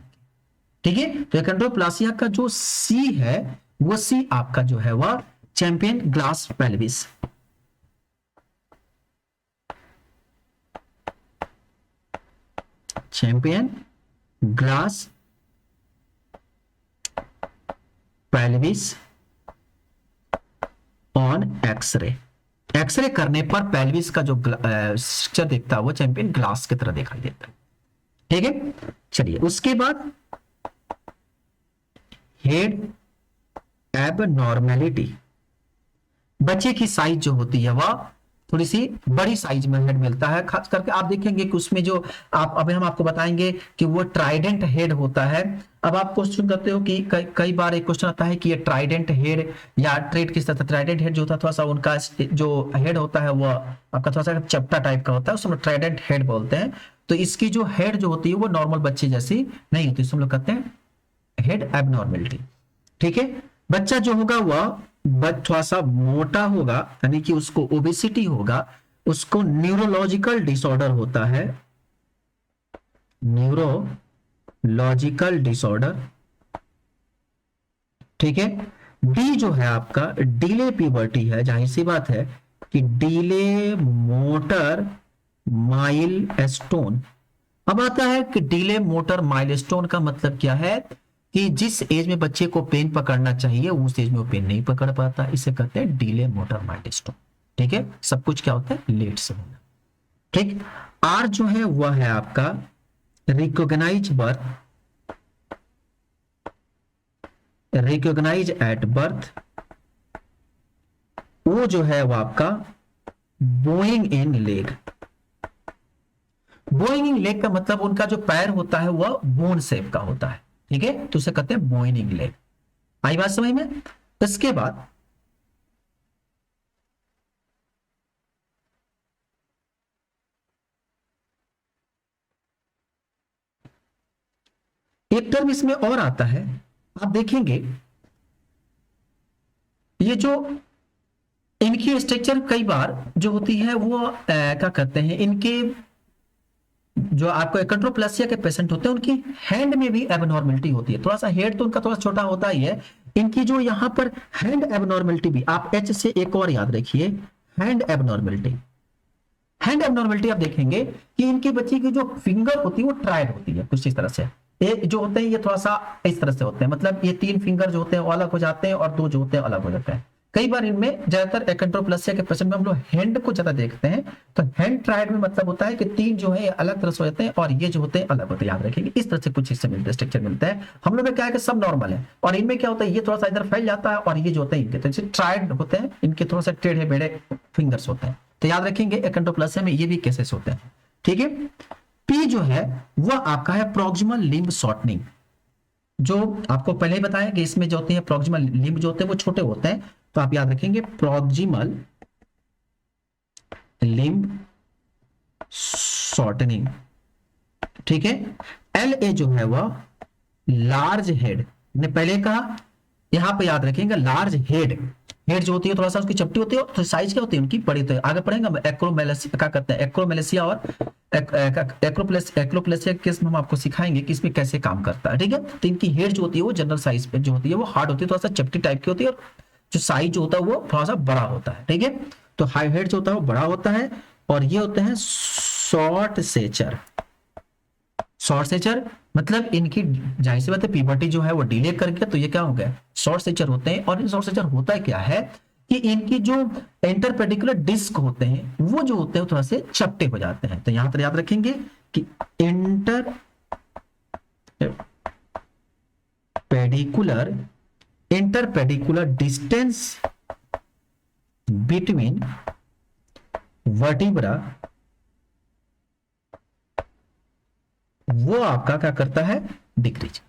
ठीक है, तो एकेंड्रोप्लासिया का जो सी है वो सी आपका जो है वह champagne glass pelvis. Champagne glass pelvis on x-ray, x-ray करने पर पेल्विस का जो स्ट्रक्चर दिखता है वो चैंपियन ग्लास की तरह दिखाई देता है। ठीक है, चलिए उसके बाद हेड एबनॉर्मेलिटी, बच्चे की साइज जो होती है वह थोड़ी सी बड़ी साइज में हेड मिलता है। खास करके आप देखेंगे कि उसमें जो आप अभी हम आपको बताएंगे कि वो ट्राइडेंट हेड होता है। अब आप क्वेश्चन करते हो कि कई बार एक क्वेश्चन आता है कि ये ट्राइडेंट हेड या ट्रेड किस तरह से, ट्राइडेंट हेड जो होता है थोड़ा सा उनका जो हेड होता है वो आपका थोड़ा सा चपटा टाइप का होता है, उसको ट्राइडेंट हेड बोलते हैं। तो इसकी जो हेड जो होती है वो नॉर्मल बच्चे जैसी नहीं होती, इसको हम लोग कहते हैं हेड एबनॉर्मेलिटी। ठीक है, बच्चा जो होगा वह थोड़ा सा मोटा होगा, यानी कि उसको ओबेसिटी होगा, उसको न्यूरोलॉजिकल डिसऑर्डर होता है, न्यूरोलॉजिकल डिसऑर्डर। ठीक है, डी जो है आपका डीले प्यूबर्टी है, जाहिर सी बात है कि डीले मोटर माइलस्टोन। अब आता है कि डीले मोटर माइलस्टोन का मतलब क्या है कि जिस एज में बच्चे को पेन पकड़ना चाहिए उस एज में वो पेन नहीं पकड़ पाता, इसे कहते हैं डीले मोटर माइलस्टोन। ठीक है, सब कुछ क्या होता है लेट से होना। ठीक, आर जो है वह है आपका recognise birth, recognise at birth. वो जो है वो आपका bowing in leg. Bowing in leg का मतलब उनका जो पैर होता है वह बोन शेप का होता है। ठीक है, तो उसे कहते हैं बोइंग इन लेग। आई बात समझ में? इसके बाद एक टर्म इसमें और आता है, आप देखेंगे ये जो इनकी स्ट्रक्चर कई बार जो होती है वो क्या कहते हैं, इनके जो आपको एक्रोप्लेसिया के पेशेंट होते हैं उनकी हैंड में भी एबनॉर्मेलिटी होती है। थोड़ा सा हेड तो उनका थोड़ा छोटा होता ही है, इनकी जो यहां पर हैंड एबनॉर्मेलिटी भी आप एच से एक और याद रखिए, हैंड एबनॉर्मेलिटी। हैंड एबनॉर्मेलिटी आप देखेंगे कि इनके बच्चे की जो फिंगर होती है वो ट्रायड होती है कुछ इस तरह से। एक जो होते हैं ये थोड़ा सा इस तरह से होते हैं, मतलब ये 3 फिंगर जो होते हैं वो अलग हो जाते हैं और 2 जो होते हैं अलग हो जाते हैं। कई बार इनमें ज्यादातर एक्रोप्लेसिया के पेशेंट में हम लोग हैंड को ज्यादा देखते हैं, तो हैंड ट्रायड में मतलब होता है कि 3 जो है अलग तरह से हो जाते हैं और ये जो होते हैं अलग होते हैं। याद रखेंगे इस तरह से कुछ हिस्से मिलते हैं, स्ट्रक्चर मिलता है। हम लोग में क्या है कि सब नॉर्मल है और इनमें क्या होता है ये थोड़ा सा इधर फैल जाता है और ये जो होते हैं इनके तो ट्रायड होते हैं, इनके थोड़ा सा टेढ़े बेढ़े फिंगर्स होते हैं। तो याद रखेंगे एक्रोप्लेसिया में ये भी केसेस होते हैं। ठीक है, पी जो है वह आपका है प्रॉक्सिमल लिम्ब शॉर्टनिंग। जो आपको पहले ही बताया कि इसमें जो होते हैं प्रॉक्सिमल लिम्ब जो होते हैं वो छोटे होते हैं, तो आप याद रखेंगे प्रॉक्सिमल लिम्ब शॉर्टनिंग। ठीक है, एल ए जो है वह लार्ज हेड, ने पहले कहा, यहां पे याद रखेंगे लार्ज हेड। हेड जो होती है थोड़ा सा उसकी चपटी होती है, तो साइज क्या होती है उनकी बड़ी होती है। आगे पढ़ेंगे एक्रोमेलेसिया क्या करते हैं, एक्रोमेलेसिया और एक्रोप्लेसिया केस में हम आपको सिखाएंगे कि इसमें कैसे काम करता है। ठीक है, तो इनकी हेड जो होती है वो जनरल साइज पे जो होती है वो हार्ड होती है, थोड़ा सा चपटी टाइप की होती है और जो साइज जो होता है वो थोड़ा सा बड़ा होता है। ठीक है, तो हाई हेड जो होता है वो बड़ा होता है और ये होते हैं शॉर्ट सेचर। शॉर्ट सेचर मतलब इनकी जाहिर सी बात है प्यूबर्टी जो है वो डिले कर गया, तो ये क्या हो गया शॉर्ट सेचर होते हैं। और इन शॉर्ट सेचर होता है क्या है कि इनकी जो इंटरपेडिकुलर डिस्क होते हैं वो जो होते हैं थोड़ा से चपटे हो जाते हैं। तो यहां पर याद रखेंगे कि इंटरपेडिकुलर डिस्टेंस बिटवीन वर्टिब्रा वो आपका क्या करता है डिक्रीज।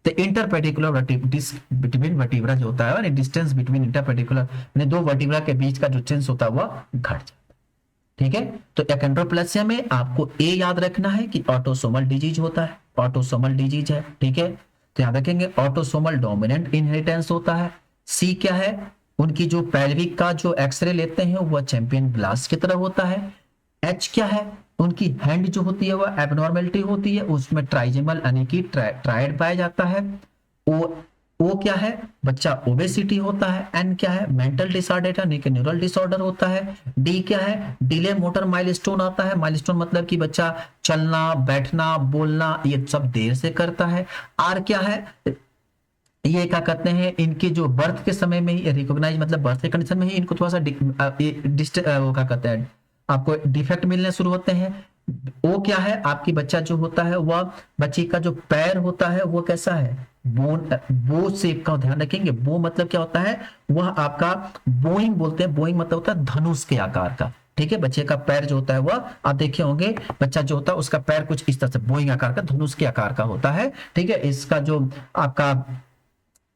तो इंटरपेडिकुलर बिटवीन वर्टिब्रा जो होता है, डिस्टेंस बिटवीन इंटरपेडिकुलर यानी 2 वर्टिब्रा के बीच का जो डिस्टेंस होता है वह घट जाता है। ठीक है, तो एक्रोप्लेसिया में आपको ए याद रखना है कि ऑटोसोमल डिजीज होता है, ऑटोसोमल डिजीज है। ठीक है, तो याद रखेंगे ऑटोसोमल डोमिनेंट इनहेरिटेंस होता है। सी क्या है, उनकी जो पेल्विक का जो एक्सरे लेते हैं वह चैंपियन ग्लास की तरह होता है। एच क्या है, उनकी हैंड जो होती है वह एबनॉर्मेलिटी होती है, उसमें ट्राइजेमल यानी कि ट्रायड पाया जाता है। ओ क्या है, बच्चा ओबेसिटी होता है। एन क्या है, मेंटल डिसऑर्डर यानी कि न्यूरल डिसऑर्डर होता है। डी क्या है, डिले मोटर माइलस्टोन आता है। माइलस्टोन मतलब कि बच्चा चलना बैठना बोलना ये सब देर से करता है। आर क्या है, ये क्या कहते हैं इनके जो बर्थ के समय में ही रिकॉग्नाइज मतलब बर्थ के कंडीशन में ही इनको थोड़ा सा वो क्या कहते हैं आपको डिफेक्ट मिलने शुरू होते हैं। वो क्या है, आपकी बच्चा जो होता है वह बच्ची का जो पैर होता है वो कैसा है, बो शेप का। ध्यान रखेंगे बो मतलब क्या होता है, वह आपका बोइंग बोलते हैं, बोइंग मतलब होता है धनुष के आकार का। ठीक है, बच्चे का पैर जो होता है वह आप देखे होंगे, बच्चा जो होता है उसका पैर कुछ इस तरह से बोइंग आकार का, धनुष के आकार का होता है। ठीक है, इसका जो आपका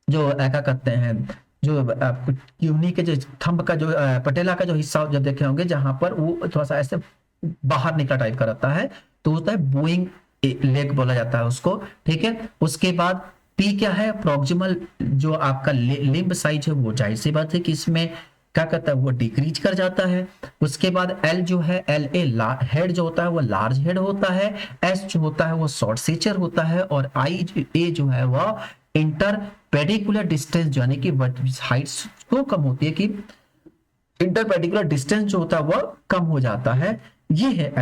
जो क्या कहते हैं, जो यूनी के जो थंब का जो पटेला का जो हिस्सा जो देखे होंगे जहां पर वो थोड़ा सा ऐसे बाहर निकला टाइप का रहता है, तो होता है बोइंग लेग बोला जाता है उसको। ठीक है, उसके बाद पी क्या है, प्रोक्सिमल जो आपका लिम्ब साइज है वो जाहिर सी बात है कि इसमें क्या कहता है वो डिक्रीज कर जाता है। उसके बाद एल जो है, एल ए हेड जो होता है वो लार्ज हेड होता है, एस जो होता है वो शॉर्ट सेचर होता है, और आई ए जो है वह इंटर पेडिकुलर डिस्टेंस यानी कि हाइट को कम होती है कि इंटरपेडिकुलर डिस्टेंस जो होता है वह कम हो जाता है। ये है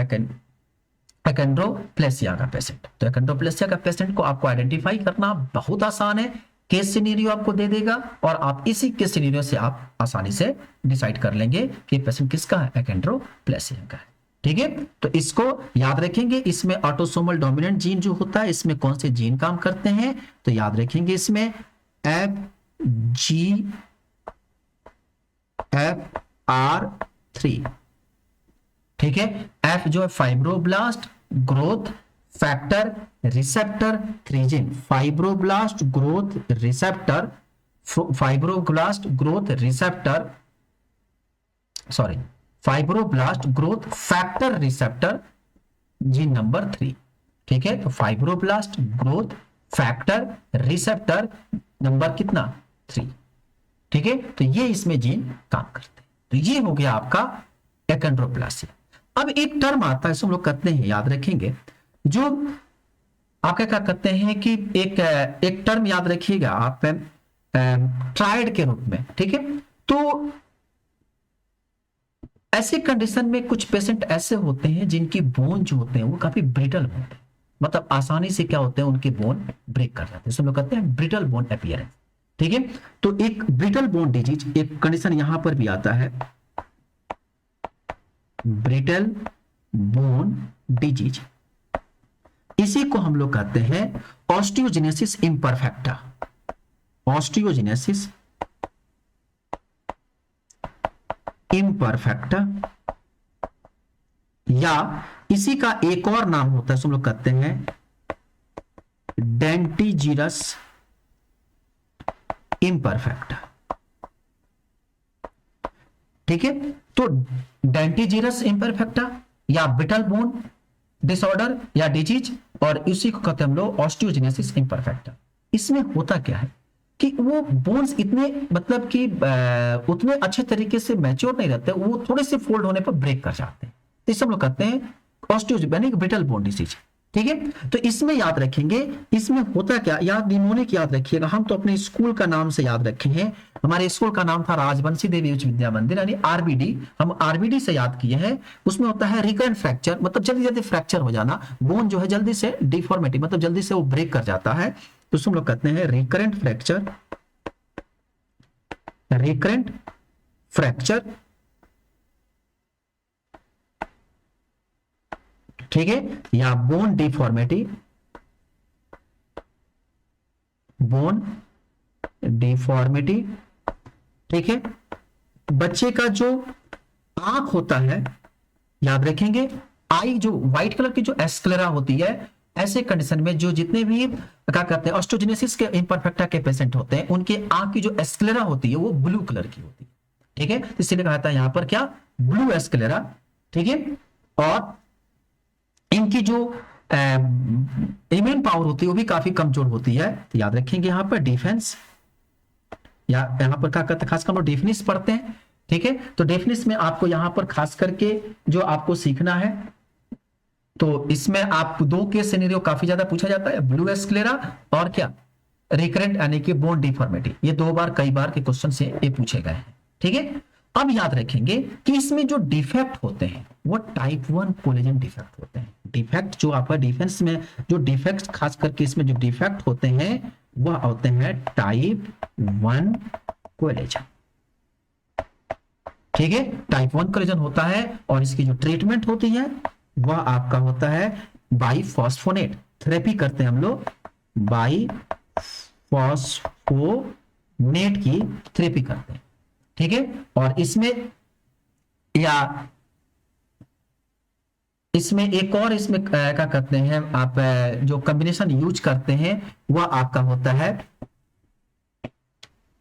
एकेंड्रोप्लेसिया का पेशेंट। तो एकेंड्रोप्लेसिया का पेशेंट को आपको आइडेंटिफाई करना बहुत आसान है, केस सिनेरियो आपको दे देगा और आप इसी केस सिनेरियो से आप आसानी से डिसाइड कर लेंगे कि पेशेंट किसका है, एकेंड्रोप्लेसिया का है। ठीक है, तो इसको याद रखेंगे। इसमें ऑटोसोमल डोमिनेंट जीन जो होता है इसमें कौन से जीन काम करते हैं, तो याद रखेंगे इसमें FGFR3। ठीक है, एफ जो है fibroblast growth factor receptor 3 gene, fibroblast growth receptor sorry fibroblast growth factor receptor gene number 3। ठीक है, तो fibroblast growth factor receptor number कितना, 3। ठीक है, तो ये इसमें जीन काम करते हैं। तो ये हो गया आपका एकेंड्रोप्लासिया। अब एक टर्म आता है, इसको हम लोग कहते हैं, याद रखेंगे, जो आपका क्या कहते हैं कि एक टर्म याद रखिएगा आप ट्रायड के रूप में। ठीक है, तो ऐसे कंडीशन में कुछ पेशेंट ऐसे होते हैं जिनकी बोन जो होते हैं वो काफी ब्रिटल होते हैं, मतलब आसानी से क्या होते हैं उनके बोन ब्रेक कर जाते हैं, इसको हम लोग कहते हैं ब्रिटल बोन अपीयरेंस। ठीक है, तो एक ब्रिटल बोन डिजीज, एक कंडीशन यहां पर भी आता है, ब्रिटल बोन डिजीज, इसी को हम लोग कहते हैं ऑस्टियोजेनेसिस इम्परफेक्टा। ऑस्टियोजेनेसिस इम्परफेक्टा, या इसी का एक और नाम होता है, हम लोग कहते हैं डेंटिजीरस इम्परफेक्टा। ठीक है, तो डेंटिजीरस इम्परफेक्टा या ब्रिटल बोन डिसऑर्डर या डिजीज, और इसी को कहते हैं हम लोग ऑस्टियोजेनेसिस इम्परफेक्टा। इसमें होता क्या है कि वो बोन्स इतने मतलब कि उतने अच्छे तरीके से मैच्योर नहीं रहते, वो थोड़े से फोल्ड होने पर ब्रेक कर जाते हैं, तो इसे हम लोग कहते हैं ऑस्टियोजेनिक ब्रिटल बोन डिजीज। ठीक है, तो इसमें याद रखेंगे, इसमें होता क्या, याद निमोनिक याद रखिएगा। हम तो अपने स्कूल का नाम से याद रखे हैं, हमारे स्कूल का नाम था राजवंशी देवी उच्च विद्या मंदिर यानी आरबीडी, हम आरबीडी से याद किए हैं। उसमें होता है रिकरेंट फ्रैक्चर, मतलब जल्दी जल्दी फ्रैक्चर हो जाना, बोन जो है जल्दी से डिफॉर्मिटी मतलब जल्दी से वो ब्रेक कर जाता है, तो हम लोग कहते हैं रिकरेंट फ्रैक्चर, रिकरेंट फ्रैक्चर। ठीक है, या बोन डिफॉर्मिटी, बोन डिफॉर्मिटी। ठीक है, बच्चे का जो आंख होता है याद रखेंगे, आई जो व्हाइट कलर की जो एस्क्लेरा होती है, ऐसे कंडीशन में जो जितने भी क्या कहते हैं ऑस्टियोजेनेसिस के इम्परफेक्टा के पेशेंट होते हैं उनके आंख की जो एस्क्लेरा होती है वो ब्लू कलर की होती है। ठीक है, इसीलिए कहा था यहां पर क्या, ब्लू एस्क्लेरा। ठीक है, और इनकी जो इम्यून पावर होती है वो भी काफी कमजोर होती है, तो याद रखेंगे यहां पर डिफेंस, या यहां पर क्या कहते हैं खासकर हम लोग डेफिनिस पढ़ते हैं। ठीक है, तो डेफिनिस में आपको यहां पर खास करके जो आपको सीखना है, तो इसमें आप दो केस सिनेरियो काफी ज्यादा पूछा जाता है, ब्लू एस्क्लेरा और क्या, रिकरेंट यानी कि बोन डिफॉर्मिटी। ये दो बार कई बार के क्वेश्चन से ये पूछे गए हैं। ठीक है, अब याद रखेंगे कि इसमें जो डिफेक्ट होते हैं वो टाइप 1 कोलेजन डिफेक्ट होते हैं। डिफेक्ट जो आपका डिफेंस में जो डिफेक्ट खास करके इसमें जो डिफेक्ट होते हैं वह होते हैं टाइप 1 कोलेजन। ठीक है, टाइप 1 कोलेजन होता है और इसकी जो ट्रीटमेंट होती है वह आपका होता है बाइफॉस्फोनेट थेरेपी करते हैं हम लोग, बाइफॉस्फोनेट की थेरेपी करते हैं। ठीक है, और इसमें या इसमें एक और इसमें क्या करते हैं आप, जो कॉम्बिनेशन यूज करते हैं वह आपका होता है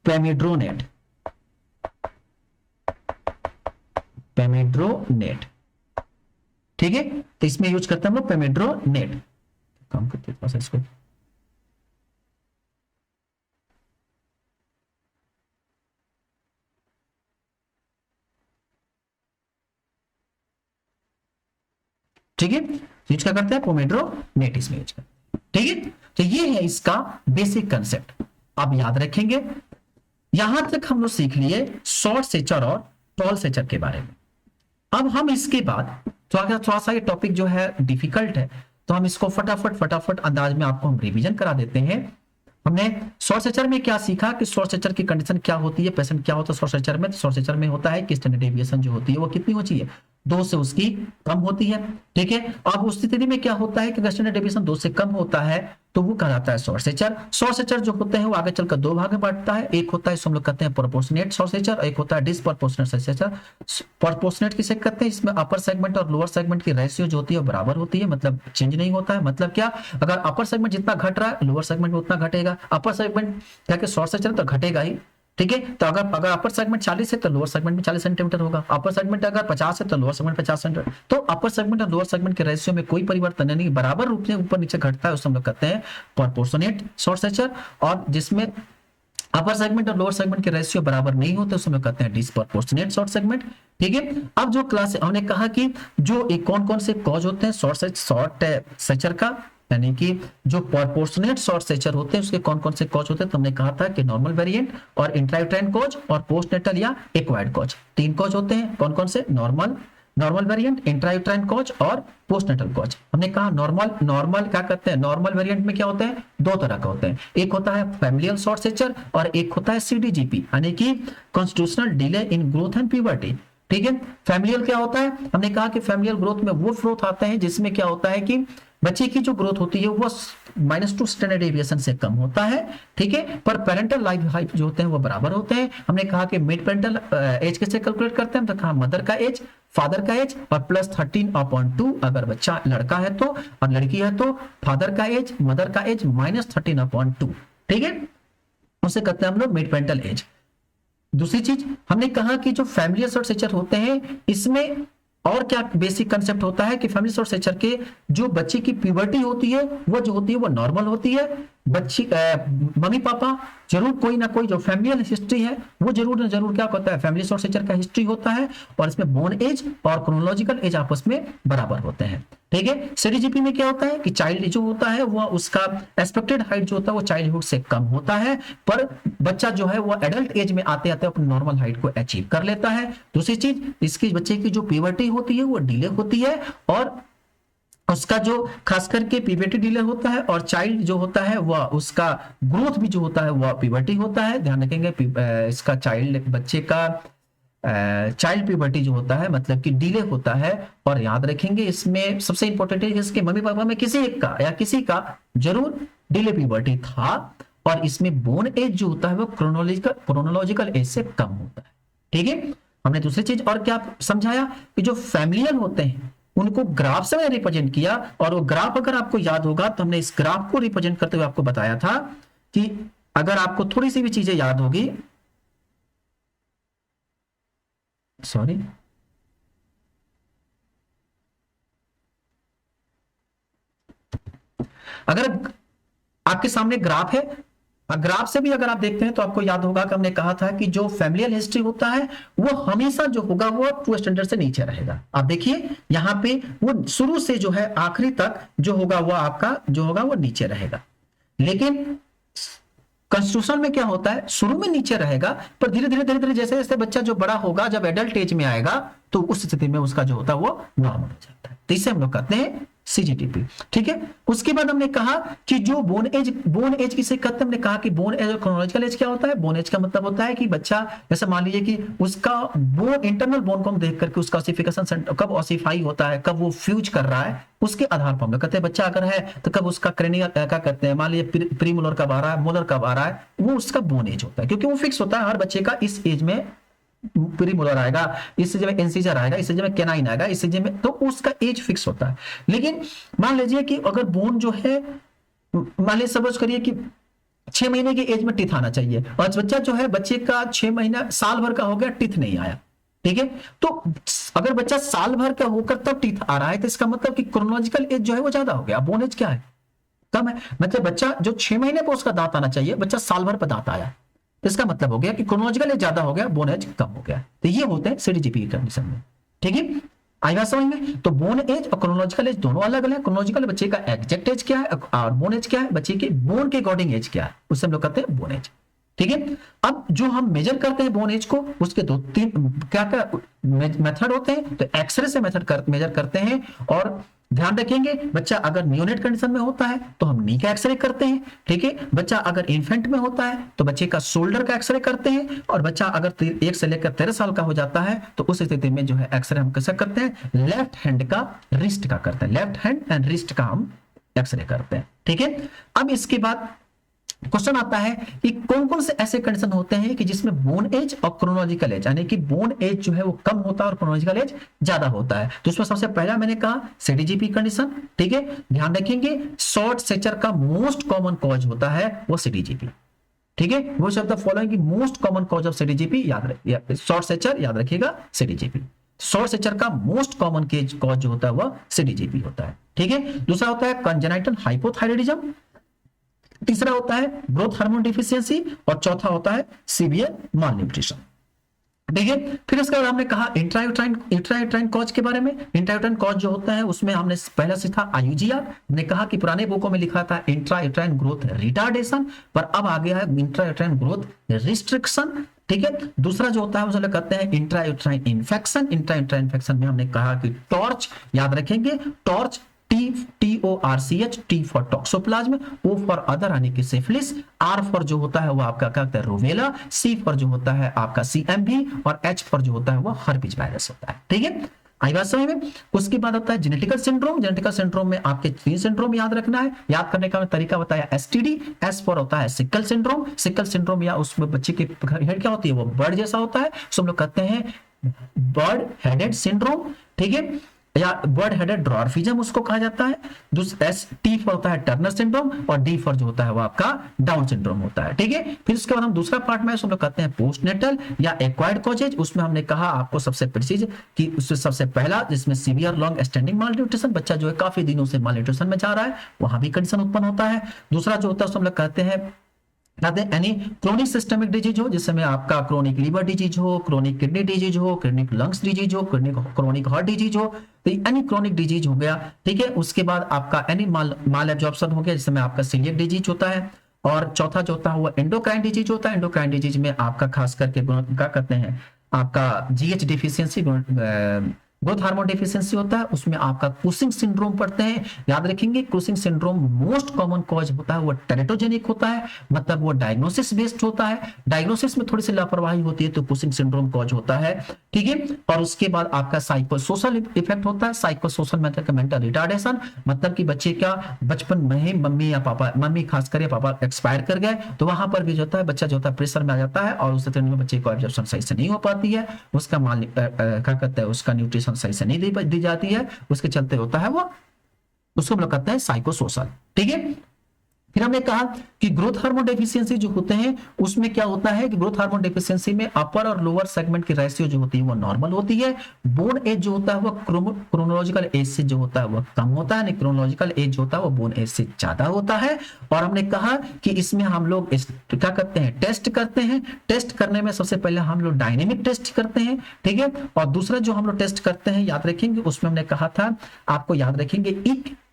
पेमिड्रोनेट। पेमिड्रोनेट, ठीक है, तो इसमें यूज करते हैं हम लोग पेमिड्रोनेट। काम करते हैं इसको, ठीक है, यूज क्या करते हैं पोमेड्रोनेट इसमें यूज करते हैं, ठीक है। तो ये है इसका बेसिक कंसेप्ट, आप याद रखेंगे। यहां तक हम लोग सीख लिए शॉर्ट सेचर और टॉल सेचर के बारे में। अब हम इसके बाद थोड़ा सा ये टॉपिक जो है डिफिकल्ट है, तो हम इसको फटाफट अंदाज में आपको हम रिवीजन करा देते हैं। हमने शॉर्ट सेचर में क्या सीखा कि शॉर्ट सेचर की कंडीशन क्या होती है, पेशेंट क्या होता है शॉर्ट सेचर में। तो शॉर्ट सेचर में होता है कि स्टैंडर्ड डेविएशन जो होती है वो कितनी होती है, 2 से उसकी कम होती है, ठीक है। अब उस स्थिति में क्या होता है कि स्टैंडर्ड डेविएशन 2 से कम होता है तो वो कहलाता है शॉर्ट सेचर। शॉर्ट सेचर जो होते हैं वो आगे चलकर 2 भाग में बांटता है, एक होता है हम लोग कहते हैं प्रोपोर्शनेट शॉर्ट सेचर, एक होता है डिसप्रोपोर्शनेट शॉर्ट सेचर। प्रोपोर्शनेट किसे कहते हैं, इसमें अपर सेगमेंट और लोअर सेगमेंट की रेशियो जो होती है बराबर होती है, मतलब चेंज नहीं होता है। मतलब क्या, अगर अपर सेगमेंट जितना घट रहा है लोअर सेगमेंट में उतना घटेगा। अपर सेगमेंट क्या कि शॉर्ट सेचर तो घटेगा ही, ठीक है। तो अगर अपर सेगमेंट 40 है तो लोअर सेगमेंट में 40 सेंटीमीटर होगा। अपर सेगमेंट अगर 50 है तो लोअर सेगमेंट 50 सेंटीमीटर। तो अपर सेगमेंट और लोअर सेगमेंट के रेशियो में कोई परिवर्तन नहीं, बराबर रूप से ऊपर नीचे घटता है, उसे हम लोग कहते हैं प्रोपोर्शनेट शॉर्ट सेचर। और जिसमें अपर सेगमेंट और लोअर सेगमेंट के रेशियो बराबर नहीं होते उसे हम लोग कहते हैं डिसप्रोपोर्शनेट शॉर्ट सेगमेंट, ठीक है। अब जो क्लास हमने कहा कि जो कौन कौन से कॉज होते हैं शॉर्ट सेचर का, यानी कि जो प्रोपोर्शनेट शॉर्ट सेचर होते हैं उसके कौन कौन से कॉज होते हैं। तो हमने कहा था कि नॉर्मल वेरिएंट और इंट्रायूट्राइन कॉज और पोस्टनेटल या एक्वायर्ड कॉज, 3 कॉज होते हैं। कौन कौन से, नॉर्मल वेरिएंट, इंट्रायूट्राइन कॉज और पोस्टनेटल कॉज। हमने कहा नॉर्मल क्या कहते हैं, नॉर्मल वेरिएंट में क्या होते हैं, 2 तरह का होते हैं, एक होता है फैमिलियल शॉर्ट सेचर और एक होता है सीडीजीपी, यानी कि constitutional delay in growth and puberty, ठीक है। फैमिलियल क्या होता है, हमने कहा कि फैमिलियल ग्रोथ में वो ग्रोथ आते हैं जिसमें क्या होता है कि बच्चे की जो ग्रोथ होती है वो -2 स्टैंडर्ड डेविएशन से कम होता है, ठीक है। पर पेरेंटल लाइफ हाइट जो होते हैं वो बराबर होते हैं। हमने कहा कि मिड पेरेंटल एज कैसे कैलकुलेट करते हैं, तो कहा मदर का एज, फादर का एज और प्लस 13/2 अगर बच्चा लड़का है तो, और लड़की है तो फादर का एज, मदर का एज -13/2, ठीक है, उसे कहते हैं हम लोग मिड पेरेंटल एज। दूसरी चीज हमने कहा कि जो फैमिली शॉर्ट सेचर होते हैं इसमें और क्या बेसिक कंसेप्ट होता है कि फैमिली शॉर्ट सेचर के जो बच्चे की प्यूबर्टी होती है वो जो होती है वो नॉर्मल होती है। बच्ची मम्मी पापा जरूर कोई ना कोई जो फैमिलियल हिस्ट्री है वो जरूर ना जरूर क्या होता है, फैमिली शॉर्ट सेचर का हिस्ट्री होता है, और इसमें बोर्न एज और क्रोनोलॉजिकल एज आपस में बराबर होते हैं, ठीक है। सीडीजीपी में क्या होता है कि चाइल्ड जो होता है वो उसका एक्सपेक्टेड हाइट जो होता है वो चाइल्डहुड से कम होता है, पर बच्चा जो है वो एडल्ट एज में आते आते अपनी नॉर्मल हाइट को अचीव कर लेता है। दूसरी चीज, इसकी बच्चे की जो प्यूबर्टी होती है वो डिले होती है, और उसका जो खास करके प्यूबर्टी डिले होता है, और चाइल्ड जो होता है वह उसका ग्रोथ भी जो होता है वह प्यूबर्टी होता है। ध्यान रखेंगे इसका चाइल्ड बच्चे का चाइल्ड प्यूबर्टी जो होता है मतलब कि डिले होता है। और याद रखेंगे इसमें सबसे इंपॉर्टेंट है इसके मम्मी पापा में किसी एक का या किसी का जरूर डिले प्यूबर्टी था, और इसमें बोर्न एज जो होता है वो क्रोनोलॉजिकल एज से कम होता है, ठीक है। हमने दूसरी चीज और क्या समझाया कि जो फैमिलियल होते हैं उनको ग्राफ से मैंने रिप्रेजेंट किया, और वो ग्राफ अगर आपको याद होगा तो हमने इस ग्राफ को रिप्रेजेंट करते हुए आपको बताया था कि अगर आपको थोड़ी सी भी चीजें याद होगी, सॉरी, अगर आपके सामने ग्राफ है, ग्राफ से भी अगर आप देखते हैं तो आपको याद होगा कि हमने कहा था कि जो फैमिलियल हिस्ट्री होता है वो हमेशा जो होगा वो 2 स्टैंडर्ड से नीचे रहेगा। आप देखिए यहां पे वो शुरू से जो है आखिरी तक जो होगा वो आपका जो होगा वो नीचे रहेगा, लेकिन कॉन्स्टिट्यूशन में क्या होता है शुरू में नीचे रहेगा, पर धीरे धीरे जैसे जैसे बच्चा जो बड़ा होगा जब एडल्ट एज में आएगा तो उस स्थिति में उसका जो होता है वो नॉर्मल हो जाता है। तो इसे हम लोग कहते हैं सीजीटीपी, ठीक है। उसके बाद हमने कहा कि जो बोन एज किसे कहते हैं, हमने कहा कि बोन एज और क्रोनोलॉजिकल एज क्या होता है। बोन एज का मतलब होता है कि बच्चा जैसे मान लीजिए कि उसका बोन, इंटरनल बोन को हम देख करके उसका ऑसिफिकेशन कब ऑसिफाई होता है, कब वो फ्यूज कर रहा है, उसके आधार पर हम लोग कहते हैं बच्चा अगर है तो कब उसका क्रेनियल क्या कहते हैं, मान लीजिए प्रीमोलर कब आ रहा है, मोलर कब आ रहा है, वो उसका बोन एज होता है, क्योंकि वो फिक्स होता है हर बच्चे का इस एज में प्रीमोलर आएगा, इससे जब इंसीजर आएगा, इससे जब कैनाइन आएगा, इससे जब तो उसका एज फिक्स होता है। लेकिन मान लीजिए कि अगर बोन जो है, मान लीजिए सपोज करिए कि 6 महीने की एज में टीथ आना चाहिए, और बच्चा जो है, बच्चे का 6 महीना साल भर का हो गया, टीथ नहीं आया, ठीक है। तो अगर बच्चा साल भर का होकर तब टीथ आ रहा है, तो इसका मतलब कि क्रोनोलॉजिकल एज जो है वो ज्यादा हो गया, बोन एज क्या है, कम है। मतलब बच्चा जो 6 महीने पर उसका दांत आना चाहिए, बच्चा साल भर पर दांत आया, तो इसका मतलब हो गया कि क्रोनोलॉजिकल एज ज्यादा हो गया, बोन एज कम हो गया। तो ये होते हैं सीडीजीपी की कंडीशन में, ठीक है। आई बात समझ में? तो बोन एज और क्रोनोलॉजिकल एज दोनों अलग अलग है। क्रोनोलॉजिकल बच्चे का एग्जैक्ट एज क्या है, और बोन एज क्या है, बच्चे के बोन के अकॉर्डिंग एज क्या है, उससे हम लोग कहते हैं बोन एज, ठीक है। अब जो हम मेजर करते हैं बोन एज को, उसके 2-3 क्या क्या मेथड होते हैं। तो एक्सरे से मेजर करते हैं, और ध्यान रखेंगे बच्चा अगर नियोनेट कंडीशन में होता है तो हम नी का एक्सरे करते हैं, ठीक है। बच्चा अगर इन्फेंट में होता है तो बच्चे का शोल्डर का एक्सरे करते हैं, और बच्चा अगर 1 से लेकर 13 साल का हो जाता है तो उस स्थिति में जो है एक्सरे हम कैसे करते हैं, लेफ्ट हैंड का रिस्ट का करते हैं, लेफ्ट हैंड एंड रिस्ट का हम एक्सरे करते हैं, ठीक है। अब इसके बाद क्वेश्चन आता है कि कौन कौन से ऐसे कंडीशन होते हैं कि जिसमें बोन एज और क्रोनोलॉजिकल एज, यानी कि बोन एज जो है वो कम होता है और क्रोनोलॉजिकल एज ज्यादा होता है। तो उसमें सबसे पहला मैंने कहा सीडीजीपी कंडीशन, ठीक है। ध्यान रखेंगे शॉर्ट स्ट्रक्चर का मोस्ट कॉमन कॉज होता है वो सीडीजीपी, ठीक है। वो शब्द फॉलोइंग की मोस्ट कॉमन कॉज ऑफ सीडीजीपी याद रखिए, शॉर्ट स्ट्रक्चर याद रखिएगा, सीडीजीपी। शॉर्ट स्ट्रक्चर का मोस्ट कॉमन कॉज जो होता है वह सीडीजीपी होता है, ठीक है। दूसरा होता है कंजेनाइटल हाइपोथायराइडिज्म, तीसरा होता है ग्रोथ हार्मोन डिफिशियंसी, और चौथा होता है सीवियर मालन्यूट्रिशन, ठीक है। फिर उसके बाद हमने कहा इंट्रायूट्राइन कॉज के बारे में। इंट्रायूट्राइन कॉज जो होता है उसमें हमने पहला सीखा आईयूजीआर, हमने कहा कि पुराने बुकों में लिखा था इंट्रायूट्राइन ग्रोथ रिटार्डेशन, पर अब आ गया है इंट्रायूट्राइन ग्रोथ रिस्ट्रिक्शन, ठीक है। दूसरा जो होता है उसे कहते हैं इंट्रायूट्राइन इन्फेक्शन। इंट्रायूट्राइन इन्फेक्शन में हमने कहा कि टॉर्च याद रखेंगे, torch TORCH, T for toxoplasma, O for other यानी कि सिफिलिस, R फॉर जो होता है वो आपका क्या कहते हैं रूबेला, C फॉर जो होता है आपका CMV, और H फॉर जो होता है वो हर्पिज वायरस होता है, ठीक है। आई बात समझ में? उसके बाद होता है जेनेटिकल सिंड्रोम। जेनेटिकल सिंड्रोम में आपके 3 सिंड्रोम याद रखना है, याद करने का तरीका बताया STD, S फॉर होता है सिकल सिंड्रोम। सिकल सिंड्रोम या उसमें बच्चे की हेड क्या होती है, वो बर्ड जैसा होता है, सो हम लोग कहते हैं बर्ड हेडेड सिंड्रोम, ठीक है, या बर्ड हेडेड ड्वार्फिज्म उसको कहा जाता है। T फॉर होता है टर्नर सिंड्रोम, और D फॉर जो होता है वो आपका डाउन सिंड्रोम होता है, ठीक है। फिर उसके बाद हम दूसरा पार्ट में हम लोग कहते हैं पोस्टनेटल या एक्वायर्ड कॉजेज। उसमें हमने कहा आपको सबसे प्रिसीज कि उसमें सबसे पहला जिसमें सीवियर लॉन्ग स्टैंडिंग मालन्यूट्रिशन, बच्चा जो है काफी दिनों से मालन्यूट्रिशन में जा रहा है, वहां भी कंडीशन उत्पन्न होता है। दूसरा जो होता है उसको हम लोग कहते हैं यानी क्रोनिक सिस्टमिक डिजीज हो, जिसमें आपका क्रोनिक लीवर डिजीज हो, क्रोनिक किडनी डिजीज हो, क्रोनिक लंग्स डिजीज हो, क्रोनिक हार्ट डिजीज हो, तो एनी क्रोनिक डिजीज हो गया, ठीक है। उसके बाद आपका एनी माल एब्जॉर्प्शन हो गया, जिसमें आपका सीलियक डिजीज होता है। और चौथा जो होता है वो एंडोक्राइन डिजीज होता है। एंडोक्राइन डिजीज में आपका खास करके क्या कहते हैं आपका GH deficiency, growth hormone deficiency होता है, उसमें आपका कुशिंग सिंड्रोम पढ़ते हैं, याद रखेंगे। Cushing syndrome most common cause होता है वो टेरेटोजेनिक होता है, मतलब वो डायग्नोसिस बेस्ड होता है। डायग्नोसिस में थोड़ी सी लापरवाही होती है तो कुशिंग सिंड्रोम कॉज होता है, ठीक है। और उसके बाद आपका साइकोसोशल इफेक्ट होता है। साइकोसोशल मतलब मेंटल रिटार्डेशन, मतलब कि बच्चे का बचपन में ही मम्मी या पापा, मम्मी खास कर पापा एक्सपायर कर गए, तो वहां पर भी जो होता है बच्चा जो होता है प्रेशर में आ जाता है, और उस में बच्चे को एब्जॉर्प्शन सही से नहीं हो पाती है, उसका क्या कहते हैं उसका न्यूट्रिशन सही से नहीं दी जाती है, उसके चलते होता है वो, उसको हम लोग कहते हैं साइकोसोशल, ठीक है। फिर हमने कहा कि ग्रोथ हार्मोन डेफिशिएंसी जो होते हैं उसमें क्या होता है कि ग्रोथ हार्मोन डेफिशिएंसी में अपर और लोअर सेगमेंट की रेशियो जो होती है वो नॉर्मल होती है। बोन एज जो होता है वो क्रोनोलॉजिकल एज से जो होता है वो कम होता है, क्रोनोलॉजिकल एज जो होता है वो बोन एज से ज्यादा होता है। और हमने कहा कि इसमें हम लोग क्या करते हैं, टेस्ट करते हैं। टेस्ट करने में सबसे पहले हम लोग डायनेमिक टेस्ट करते हैं, ठीक है। और दूसरा जो हम लोग टेस्ट करते हैं याद रखेंगे, उसमें हमने कहा था आपको याद रखेंगे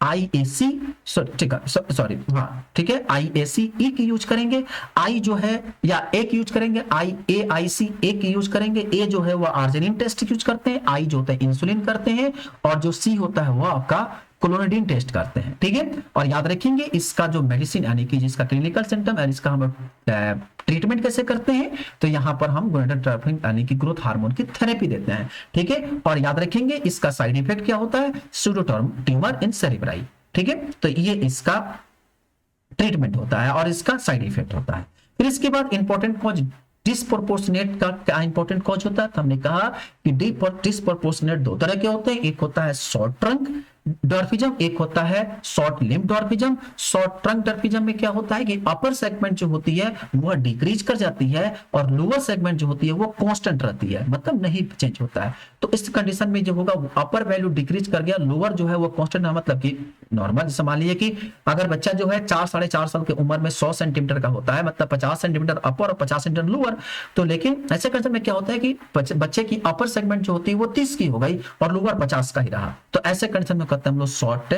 IAC, सॉरी हाँ ठीक है, IAC ई की यूज करेंगे, आई जो है या ए की यूज करेंगे, AIC ए की यूज करेंगे। ए जो है वो आर्जिनिन टेस्ट यूज करते हैं, आई जो होता है इंसुलिन करते हैं, और जो सी होता है वो आपका क्लोनिडीन टेस्ट करते हैं, ठीक है। और याद रखेंगे इसका जो मेडिसिन यानी कि जिसका क्लिनिकल सिम्टम है, इसका हम ट्रीटमेंट कैसे करते हैं, तो यहाँ पर हम गोनाडोट्रोपिन यानी कि ग्रोथ हार्मोन की थेरेपी देते हैं, ठीक है। और याद रखेंगे इसका साइड इफेक्ट क्या होता है, सूडोटर्म ट्यूमर इन सेरेब्राई, ठीक है। तो ये इसका ट्रीटमेंट होता है और इसका साइड इफेक्ट होता है। फिर इसके बाद इंपॉर्टेंट कॉज डिस्प्रोपोर्शनेट का क्या इंपॉर्टेंट कॉज होता है? तो हमने कहा कि डिस्प्रोपोर्शनेट दो तरह के होते हैं, एक होता है शॉर्ट ट्रंक डॉर्फिज्म, एक होता है शॉर्ट लिम्ब डॉर्फिज्म। शॉर्ट ट्रंक डॉर्फिज्म में क्या होता है कि अपर सेगमेंट जो होती है वह डिक्रीज कर जाती है और लोअर सेगमेंट जो होती है वो कांस्टेंट रहती है, मतलब नहीं चेंज होता है। तो इस कंडीशन में जो होगा अपर वैल्यू डिक्रीज कर गया, लोअर जो है वो कांस्टेंट, मतलब कि नॉर्मल। जैसे मान लीजिए कि अगर बच्चा जो है 4-4.5 साल की उम्र में 100 सेंटीमीटर का होता है, मतलब 50 सेंटीमीटर अपर और 50 सेंटीमीटर लोअर, तो लेकिन ऐसे कंडीशन में क्या होता है कि बच्चे की अपर सेगमेंट जो होती है वो 30 की हो गई और लोअर 50 का ही रहा, तो ऐसे कंडीशन में कहते हैं हम लोग शॉर्ट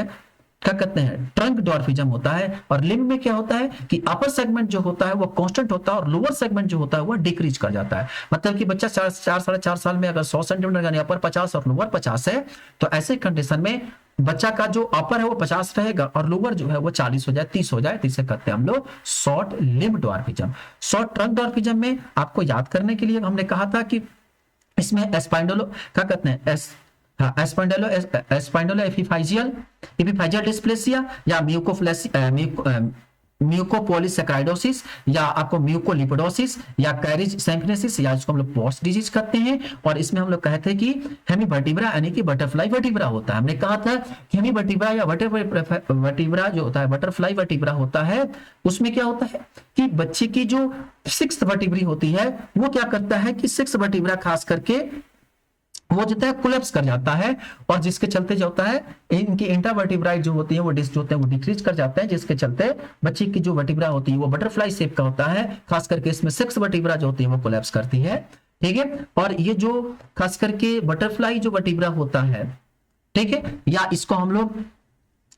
क्या कहते हैं ट्रंक डॉर्फिज्म होता है। और लिम्ब में क्या होता है कि अपर सेगमेंट जो होता है वो कांस्टेंट होता है और लोअर सेगमेंट जो होता है वो डिक्रीज कर जाता है, मतलब कि बच्चा 4-4.5 साल में अगर 100 सेंटीमीटर यानी अपर 50 और लोअर 50 है, तो ऐसे कंडीशन में बच्चा का जो अपर है वो 50 रहेगा और लोअर जो है वो 40 हो जाए, 30 हो जाए, तो इसे कहते हैं हम लोग शॉर्ट लिम्ब डॉर्फिज्म। शॉर्ट ट्रंक डॉर्फिज्म में आपको याद करने के लिए हमने कहा था कि इसमें एस्पाइंडोलो क्या कहते हैं एस्पाइंडोलो एपिफाइजियल डिस्प्लेसिया या म्यूकोपॉलीसैकेराइडोसिस या आपको म्यूकोलिपिडोसिस या कैरिज सैम्पिनेसिस या इसको हम लोग पॉट्स डिजीज कहते हैं। और इसमें हम लोग कहते हैं कि हेमीवर्टिब्रा यानी कि बटरफ्लाई वर्टिब्रा होता है। हमने कहा था कि हेमीवर्टिब्रा या वर्टिब्रा जो होता है बटरफ्लाई वर्टिब्रा होता है, उसमें क्या होता है कि बच्चे की जो 6th वर्टिब्री होती है वो क्या करता है कि 6th वर्टिब्रा खास करके वो जो है कोलैप्स कर जाता है और जिसके चलते जो होता है इनकी इंट्रावर्टिब्राई जो होती है वो डिक्रीज कर जाते हैं, जिसके चलते बच्चे की जो वर्टिब्रा होती है वो बटरफ्लाई शेप का होता है। खास करके इसमें 6th वर्टिब्रा जो होती है वो कोलैप्स करती है, ठीक है। और ये जो खास करके बटरफ्लाई जो वर्टिब्रा होता है, ठीक है, या इसको हम लोग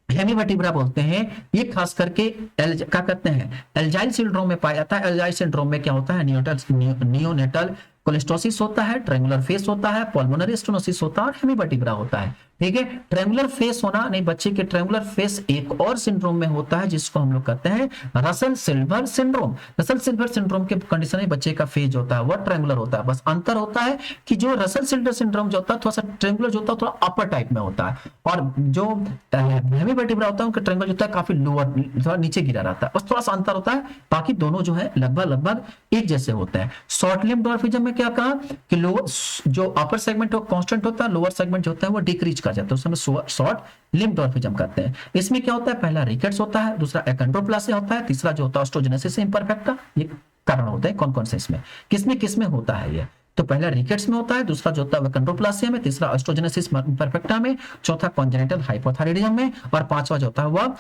हेमीवर्टिब्रा बोलते हैं, ये खास करके क्या कहते हैं एल्जाइल सिंड्रोम में पाया जाता है। एल्जाइल सिंड्रोम में क्या होता है नियोनेटल कोलेस्टोसिस होता है, ट्रायंगुलर फेस होता है, पल्मोनरी स्टेनोसिस होता है और हेमीवर्टिब्रा होता है, ठीक है। ट्रायंगुलर फेस होना नहीं, बच्चे के ट्रायंगुलर फेस एक और सिंड्रोम में होता है जिसको हम लोग कहते हैं Russell silver syndrome. Russell silver syndrome के कंडीशन में बच्चे का फेस होता है वो ट्रायंगुलर होता है, बस अंतर होता है कि जो रसल सिल्वर सिंड्रोम जो होता है थोड़ा सा ट्रायंगुलर जो होता है थोड़ा अपर टाइप में होता है और जो हेमीवर्टिब्रा होता है उनका ट्रायंगुलर जो होता है काफी लोअर थोड़ा नीचे गिरा रहता है, बस थोड़ा सा अंतर होता है, बाकी दोनों जो है लगभग एक जैसे होते हैं। शॉर्ट लिम्ब डॉर्फिज्म में क्या कहा कि लोअर जो अपर सेगमेंट हो कांस्टेंट होता है, लोअर सेगमेंट जो होता है वो डिक्रीज कर जाता है, उसमें शॉर्ट लिम्ब डॉर्फिज्म कहते हैं। इसमें क्या होता है पहला रिकेट्स होता है, दूसरा एकेंड्रोप्लासिया होता है, तीसरा जो होता है ऑस्टियोजेनेसिस इम्परफेक्टा। ये कारण होते हैं कौन कौन से इसमें किसमें होता है ये, तो पहला रिकेट्स में होता है, दूसरा जो होता है एकेंड्रोप्लासिया में, तीसरा ऑस्टियोजेनेसिस इम्परफेक्टा में, चौथा कॉन्जेनिटल हाइपोथायरायडिज्म में और पांचवा जो होता है वह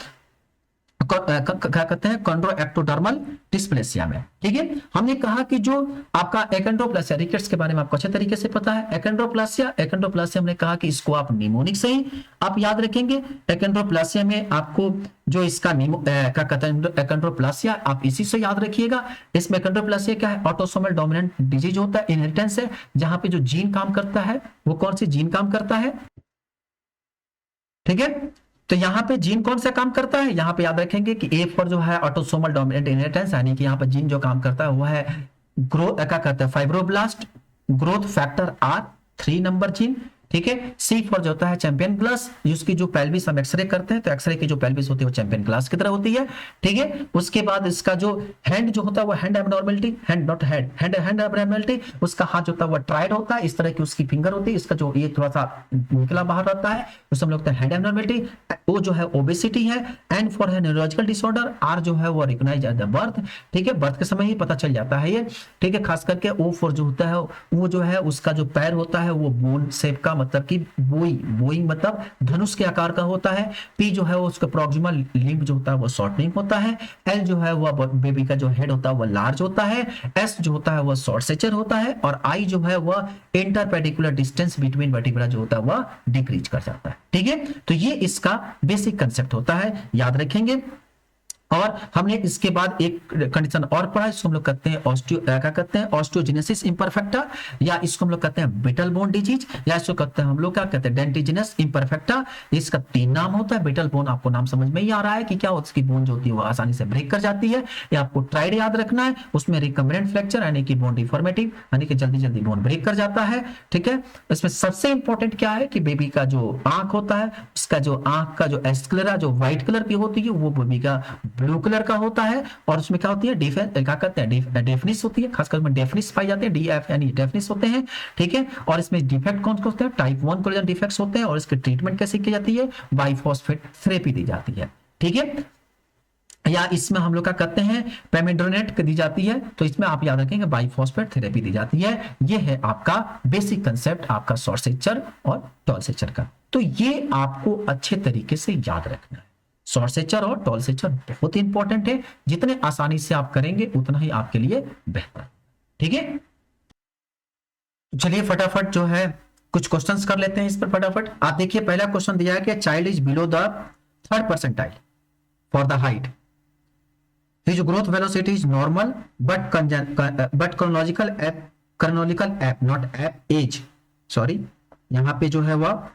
क्या कहते हैं कॉन्ड्रोएक्टोडर्मल डिस्प्लेसिया में, ठीक है। हमने कहा कि जो आपका एकेंड्रोप्लासिया रिकेट्स के बारे में आपको अच्छे तरीके से पता है। एकेंड्रोप्लासिया हमने कहा कि इसको आप निमोनिक से ही आप याद रखेंगे। एकेंड्रोप्लासिया में आपको जो इसका क्या कहते हैं एकेंड्रोप्लासिया आप इसी से याद रखिएगा। इसमें एकेंड्रोप्लासिया क्या है ऑटोसोमल डोमिनेंट डिजीज होता है, इनहेरिटेंस है, जहां पे जो जीन काम करता है वो कौन सी जीन काम करता है, ठीक है। तो यहाँ पे जीन कौन सा काम करता है, यहाँ पे याद रखेंगे कि ए फॉर जो है ऑटोसोमल डोमिनेंट इनहेरिटेंस, यानी कि यहाँ पे जीन जो काम करता है वो है ग्रोथ क्या कहते हैं fibroblast growth factor R3 number gene, ठीक है। सी फॉर जो होता है चैंपियन क्लास, जिसकी जो पेल्विस हम एक्सरे करते हैं तो एक्सरे की जो पेल्विस होती है वो चैंपियन क्लास की तरह होती है, ठीक है। उसके बाद इसका जो हैंड जो होता है वो hand abnormality, hand not hand abnormality, उसका हाथ जो होता है वो ट्राइड होता है, इस तरह की उसकी फिंगर होती है, इसका जो ये थोड़ा सा निकला बाहर रहता है उसे हम लोग हैंड एब्नॉर्मलिटी। ओ जो है ओबेसिटी है, एन फॉर है न्यूरोलॉजिकल डिसऑर्डर, आर जो है वो रिकॉग्नाइज एट द बर्थ, ठीक है, बर्थ के समय ही पता चल जाता है ये, ठीक है। खास करके ओ फॉर जो होता है वो जो है उसका जो पैर होता है वो बोन शेप का, मतलब कि बोइंग मतलब धनुष के आकार का होता है। पी जो है वो उसका प्रॉक्सिमल लिम्ब जो होता है वो शॉर्ट लिम्ब होता है। एल जो है वो बेबी का जो हेड होता है वो लार्ज होता है। एस जो होता है वो शॉर्ट स्टेचर होता है और आई जो है वह इंटरपेडिकुलर डिस्टेंस बिटवीन वर्टिब्रा जो होता है वह डिक्रीज कर जाता है, ठीक है। तो ये इसका बेसिक कंसेप्ट होता है, याद रखेंगे। और हमने इसके बाद एक कंडीशन और पढ़ा, इसको हम लोग कहते हैं क्या कहते हैं ऑस्टियोजेनेसिस इम्परफेक्टा, या इसको हम लोग कहते हैं बिटल बोन डिजीज, या इसको कहते हैं हम लोग क्या कहते हैं डेंटिजिनस इम्परफेक्टा। इसका 3 नाम होता है। बिटल बोन आपको नाम समझ में ही आ रहा है कि क्या उसकी बोन जो होती है वो आसानी से ब्रेक कर जाती है, या आपको ट्राइड याद रखना है, उसमें रिकम्बरेंट फ्रैक्चर यानी कि बोन डिफॉर्मेटिव यानी कि जल्दी जल्दी बोन ब्रेक कर जाता है, ठीक है। इसमें सबसे इंपॉर्टेंट क्या है कि बेबी का जो आंख होता है उसका जो आंख का जो एस्क्लेरा जो व्हाइट कलर की होती है वो बेबी का ब्लू कलर का होता है और उसमें क्या होती है क्या कहते हैं डेफनिस होती है, खासकर में डेफनिस पाई जाते हैं, DF यानी डेफनिस होते हैं, ठीक है। और इसमें डिफेक्ट कौन कौन होते हैं, टाइप 1 कोलेजन डिफेक्ट्स होते हैं और इसकी ट्रीटमेंट कैसे की जाती है, बाइफॉस्फेट थेरेपी दी जाती है, ठीक है। या इसमें हम लोग क्या करते हैं, पेमिड्रोनेट दी जाती है, तो इसमें आप याद रखेंगे बाइफॉस्फेट थेरेपी दी जाती है। ये है आपका बेसिक कंसेप्ट आपका शॉर्ट सेचर और टॉल सेचर का। तो ये आपको अच्छे तरीके से याद रखना है। शॉर्ट सेचर और टॉल सेचर बहुत इंपॉर्टेंट है, जितने आसानी से आप करेंगे उतना ही आपके लिए बेहतर, ठीक है। चलिए फटाफट जो है कुछ क्वेश्चंस कर लेते हैं इस पर फटाफट। आप देखिए पहला क्वेश्चन दिया है कि child is below the 3rd percentile for the height, his growth velocity is normal but chronological ap not ap age, sorry यहां पे जो है वह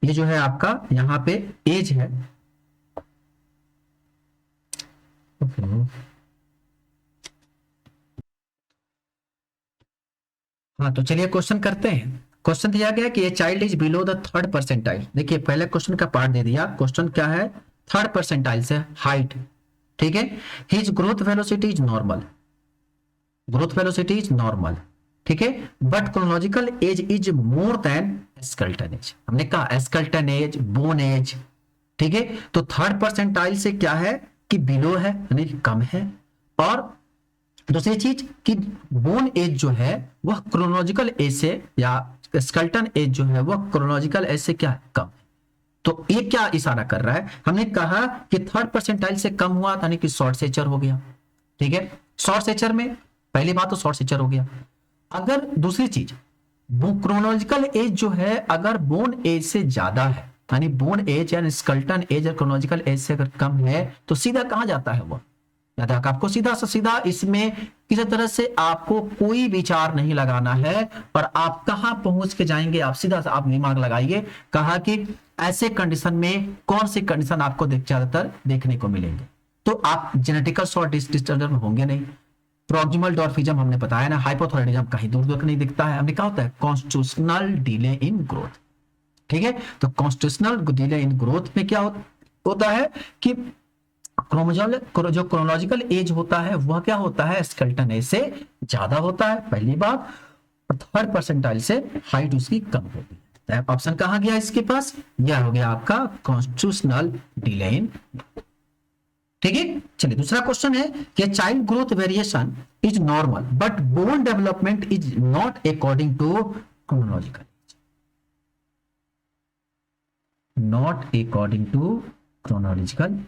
ये जो है आपका यहां पे एज है, हाँ तो चलिए क्वेश्चन करते हैं। क्वेश्चन दिया गया कि ये child is below the 3rd percentile। देखिए पहले क्वेश्चन का पार्ट दे दिया, क्वेश्चन क्या है 3rd percentile से हाइट, ठीक है। His growth velocity is normal, growth velocity is normal, ठीक है, but chronological age is more than skeleton age. हमने कहा स्केलेटन एज, बोन एज, ठीक है। तो 3rd percentile से क्या है कि बिलो है यानी कम है, और दूसरी चीज कि बोन एज जो है वह क्रोनोलॉजिकल एज से या स्केलेटन एज जो है वह क्रोनोलॉजिकल एज से क्या है, कम। तो ये क्या इशारा कर रहा है, हमने कहा कि 3rd percentile से कम हुआ यानी कि शॉर्ट सेचर हो गया, ठीक है। शॉर्ट सेचर में पहली बात तो शॉर्ट सेचर हो गया। अगर दूसरी चीज क्रोनोलॉजिकल एज जो है अगर बोन एज से ज्यादा है यानी बोन एज या स्केलेटन एज और क्रोनोलॉजिकल एज से अगर कम है तो सीधा कहां जाता है वो, याद रखा आपको सीधा से सीधा इसमें किसी तरह से आपको कोई विचार नहीं लगाना है और आप कहां पहुंच के जाएंगे, आप सीधा से आप दिमाग लगाइए। कहा कि ऐसे कंडीशन में कौन सी कंडीशन आपको ज्यादातर देखने को मिलेंगे, तो आप जेनेटिकल शॉर्ट डिसऑर्डर में होंगे नहीं। प्रॉक्सिमल डॉर्फिज्म हमने बताया ना, हाइपोथायरायडिज्म कहीं दूर दूर नहीं दिखता है। हमने क्या होता है कॉन्स्टिट्यूशनल डिले इन ग्रोथ, ठीक है। तो कॉन्स्टिट्यूशनल डिले इन ग्रोथ में क्या होता है कि क्रोमोसोम जो क्रोनोलॉजिकल एज होता है वह क्या होता है स्केलेटन एज से ज्यादा होता है, पहली बात। और 3rd percentile से हाइट उसकी कम होती है। ऑप्शन कहां गया इसके पास, यह हो गया आपका कॉन्स्टिट्यूशनल डिले इन, ठीक है। चलिए दूसरा क्वेश्चन है कि child growth variation is normal but bone development is not according to chronological, not according to chronological.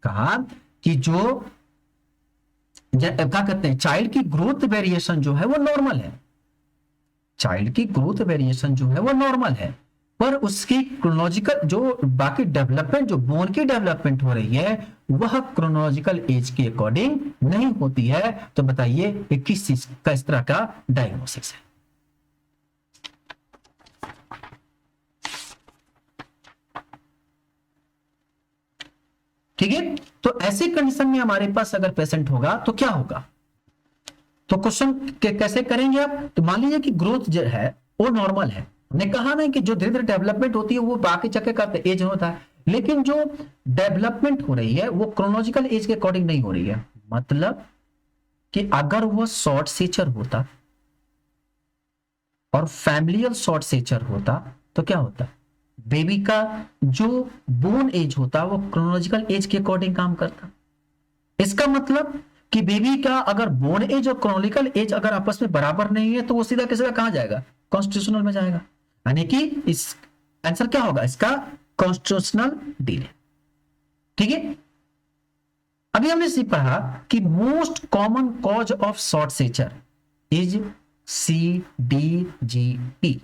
कहा कि जो क्या कहते हैं चाइल्ड की ग्रोथ वेरिएशन जो है वो नॉर्मल है, चाइल्ड की ग्रोथ वेरिएशन जो है वो नॉर्मल है, पर उसकी क्रोनोलॉजिकल जो बाकी डेवलपमेंट जो बोन की डेवलपमेंट हो रही है वह क्रोनोलॉजिकल एज के अकॉर्डिंग नहीं होती है। तो बताइए कि किस चीज का इस तरह का डायग्नोसिस है। ठीक है, तो ऐसे कंडीशन में हमारे पास अगर पेशेंट होगा तो क्या होगा, तो क्वेश्चन कैसे करेंगे आप। तो मान लीजिए कि ग्रोथ जो है वो नॉर्मल है, हमने कहा ना कि जो धीरे धीरे डेवलपमेंट होती है वो बाकी चक्कर का एज होता है, लेकिन जो डेवलपमेंट हो रही है वो क्रोनोलॉजिकल एज के अकॉर्डिंग नहीं हो रही है। मतलब कि अगर वो शॉर्ट सेचर होता और फैमिलियल शॉर्ट सेचर होता तो क्या होता, बेबी का जो बोर्न एज होता वो क्रोनोलॉजिकल एज के अकॉर्डिंग काम करता। इसका मतलब कि बेबी का अगर बोर्न एज और क्रोनोलॉजिकल एज अगर आपस में बराबर नहीं है तो वो सीधा किसी का कहां जाएगा, कॉन्स्टिट्यूशनल में जाएगा। यानी कि इस आंसर क्या होगा इसका, कॉन्स्टिट्यूशनल डिले। ठीक है, अभी हमने सीख पढ़ा कि most common cause of short stature is CDGP।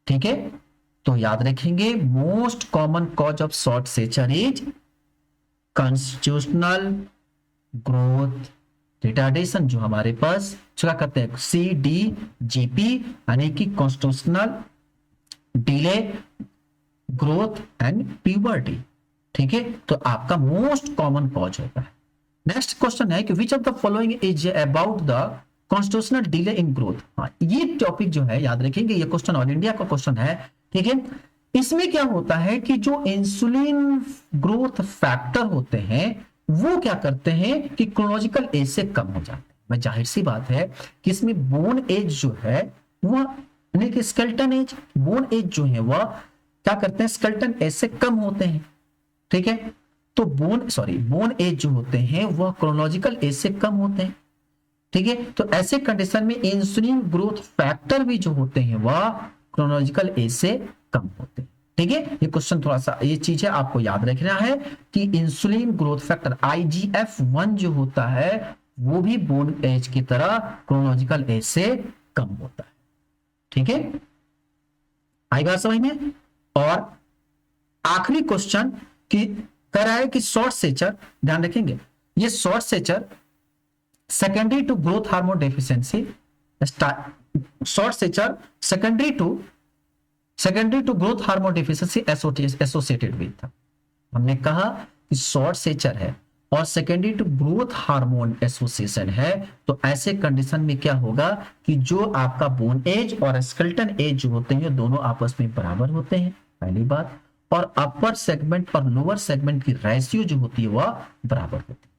ठीक है, तो याद रखेंगे most common cause of short stature is constitutional growth retardation, जो हमारे पास क्या कहते हैं CDGP, यानी कि constitutional delay growth and puberty. ठीक है, तो आपका मोस्ट कॉमन कॉज होता है। नेक्स्ट क्वेश्चन है कि which of the following is about the constitutional delay in growth. हाँ, ये टॉपिक जो है याद रखेंगे, ये क्वेश्चन ऑल इंडिया का क्वेश्चन है, ठीक है। इसमें क्या होता है कि जो इंसुलिन ग्रोथ फैक्टर होते हैं वो क्या करते हैं कि क्रोनोलॉजिकल एज से कम हो जाते हैं। मैं जाहिर सी बात है कि इसमें बोन एज जो है वह यानी कि स्केलेटन एज, बोन एज जो है वह क्या करते हैं, स्केलेटन एज से कम होते हैं, ठीक है। तो बोन एज जो होते हैं वह क्रोनोलॉजिकल एज से कम होते हैं, ठीक है। तो ऐसे कंडीशन में इंसुलिन ग्रोथ फैक्टर भी जो होते हैं वह क्रोनोलॉजिकल एज से कम होते हैं, ठीक है। ये क्वेश्चन थोड़ा सा ये चीज है आपको याद रखना है कि इंसुलिन ग्रोथ फैक्टर IGF-1 जो होता है वो भी बोन एज की तरह क्रोनोलॉजिकल एज से कम होता है, ठीक है। आई बात समझ में। और आखिरी क्वेश्चन की कह रहा है कि शॉर्ट सेचर, ध्यान रखेंगे ये short stature secondary to growth hormone deficiency, short stature secondary to growth hormone deficiency associated with था। हमने कहा कि शॉर्ट सेचर है और secondary to growth hormone association है, तो ऐसे कंडीशन में क्या होगा कि जो आपका बोन एज और स्केलेटन एज जो होते हैं दोनों आपस में बराबर होते हैं, पहली बात। और अपर सेगमेंट और लोअर सेगमेंट की रेशियो जो होती है वह बराबर होती है,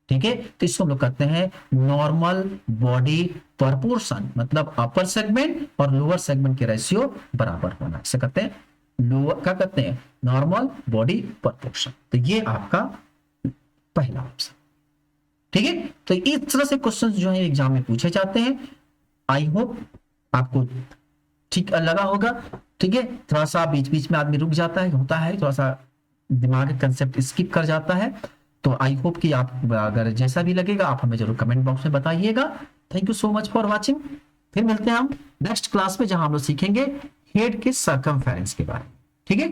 ठीक है। तो इसको हम लोग कहते हैं नॉर्मल बॉडी प्रपोर्शन, मतलब अपर सेगमेंट और लोअर सेगमेंट की रेशियो बराबर होना, इसे कहते हैं लोअर, क्या कहते हैं, नॉर्मल बॉडी प्रपोर्शन। तो ये आपका पहला ऑप्शन, ठीक है। तो इस तरह से क्वेश्चंस जो है एग्जाम में पूछे जाते हैं। आई होप आपको ठीक लगा होगा, ठीक है। थोड़ा सा बीच बीच में आदमी रुक जाता है, होता है थोड़ा सा दिमाग कंसेप्ट स्किप कर जाता है, तो आई होप कि आप अगर जैसा भी लगेगा आप हमें जरूर कमेंट बॉक्स में बताइएगा। Thank you so much for watching. फिर मिलते हैं हम नेक्स्ट क्लास में जहां हम लोग सीखेंगे हेड के सर्कमफेरेंस के बारे में, ठीक है।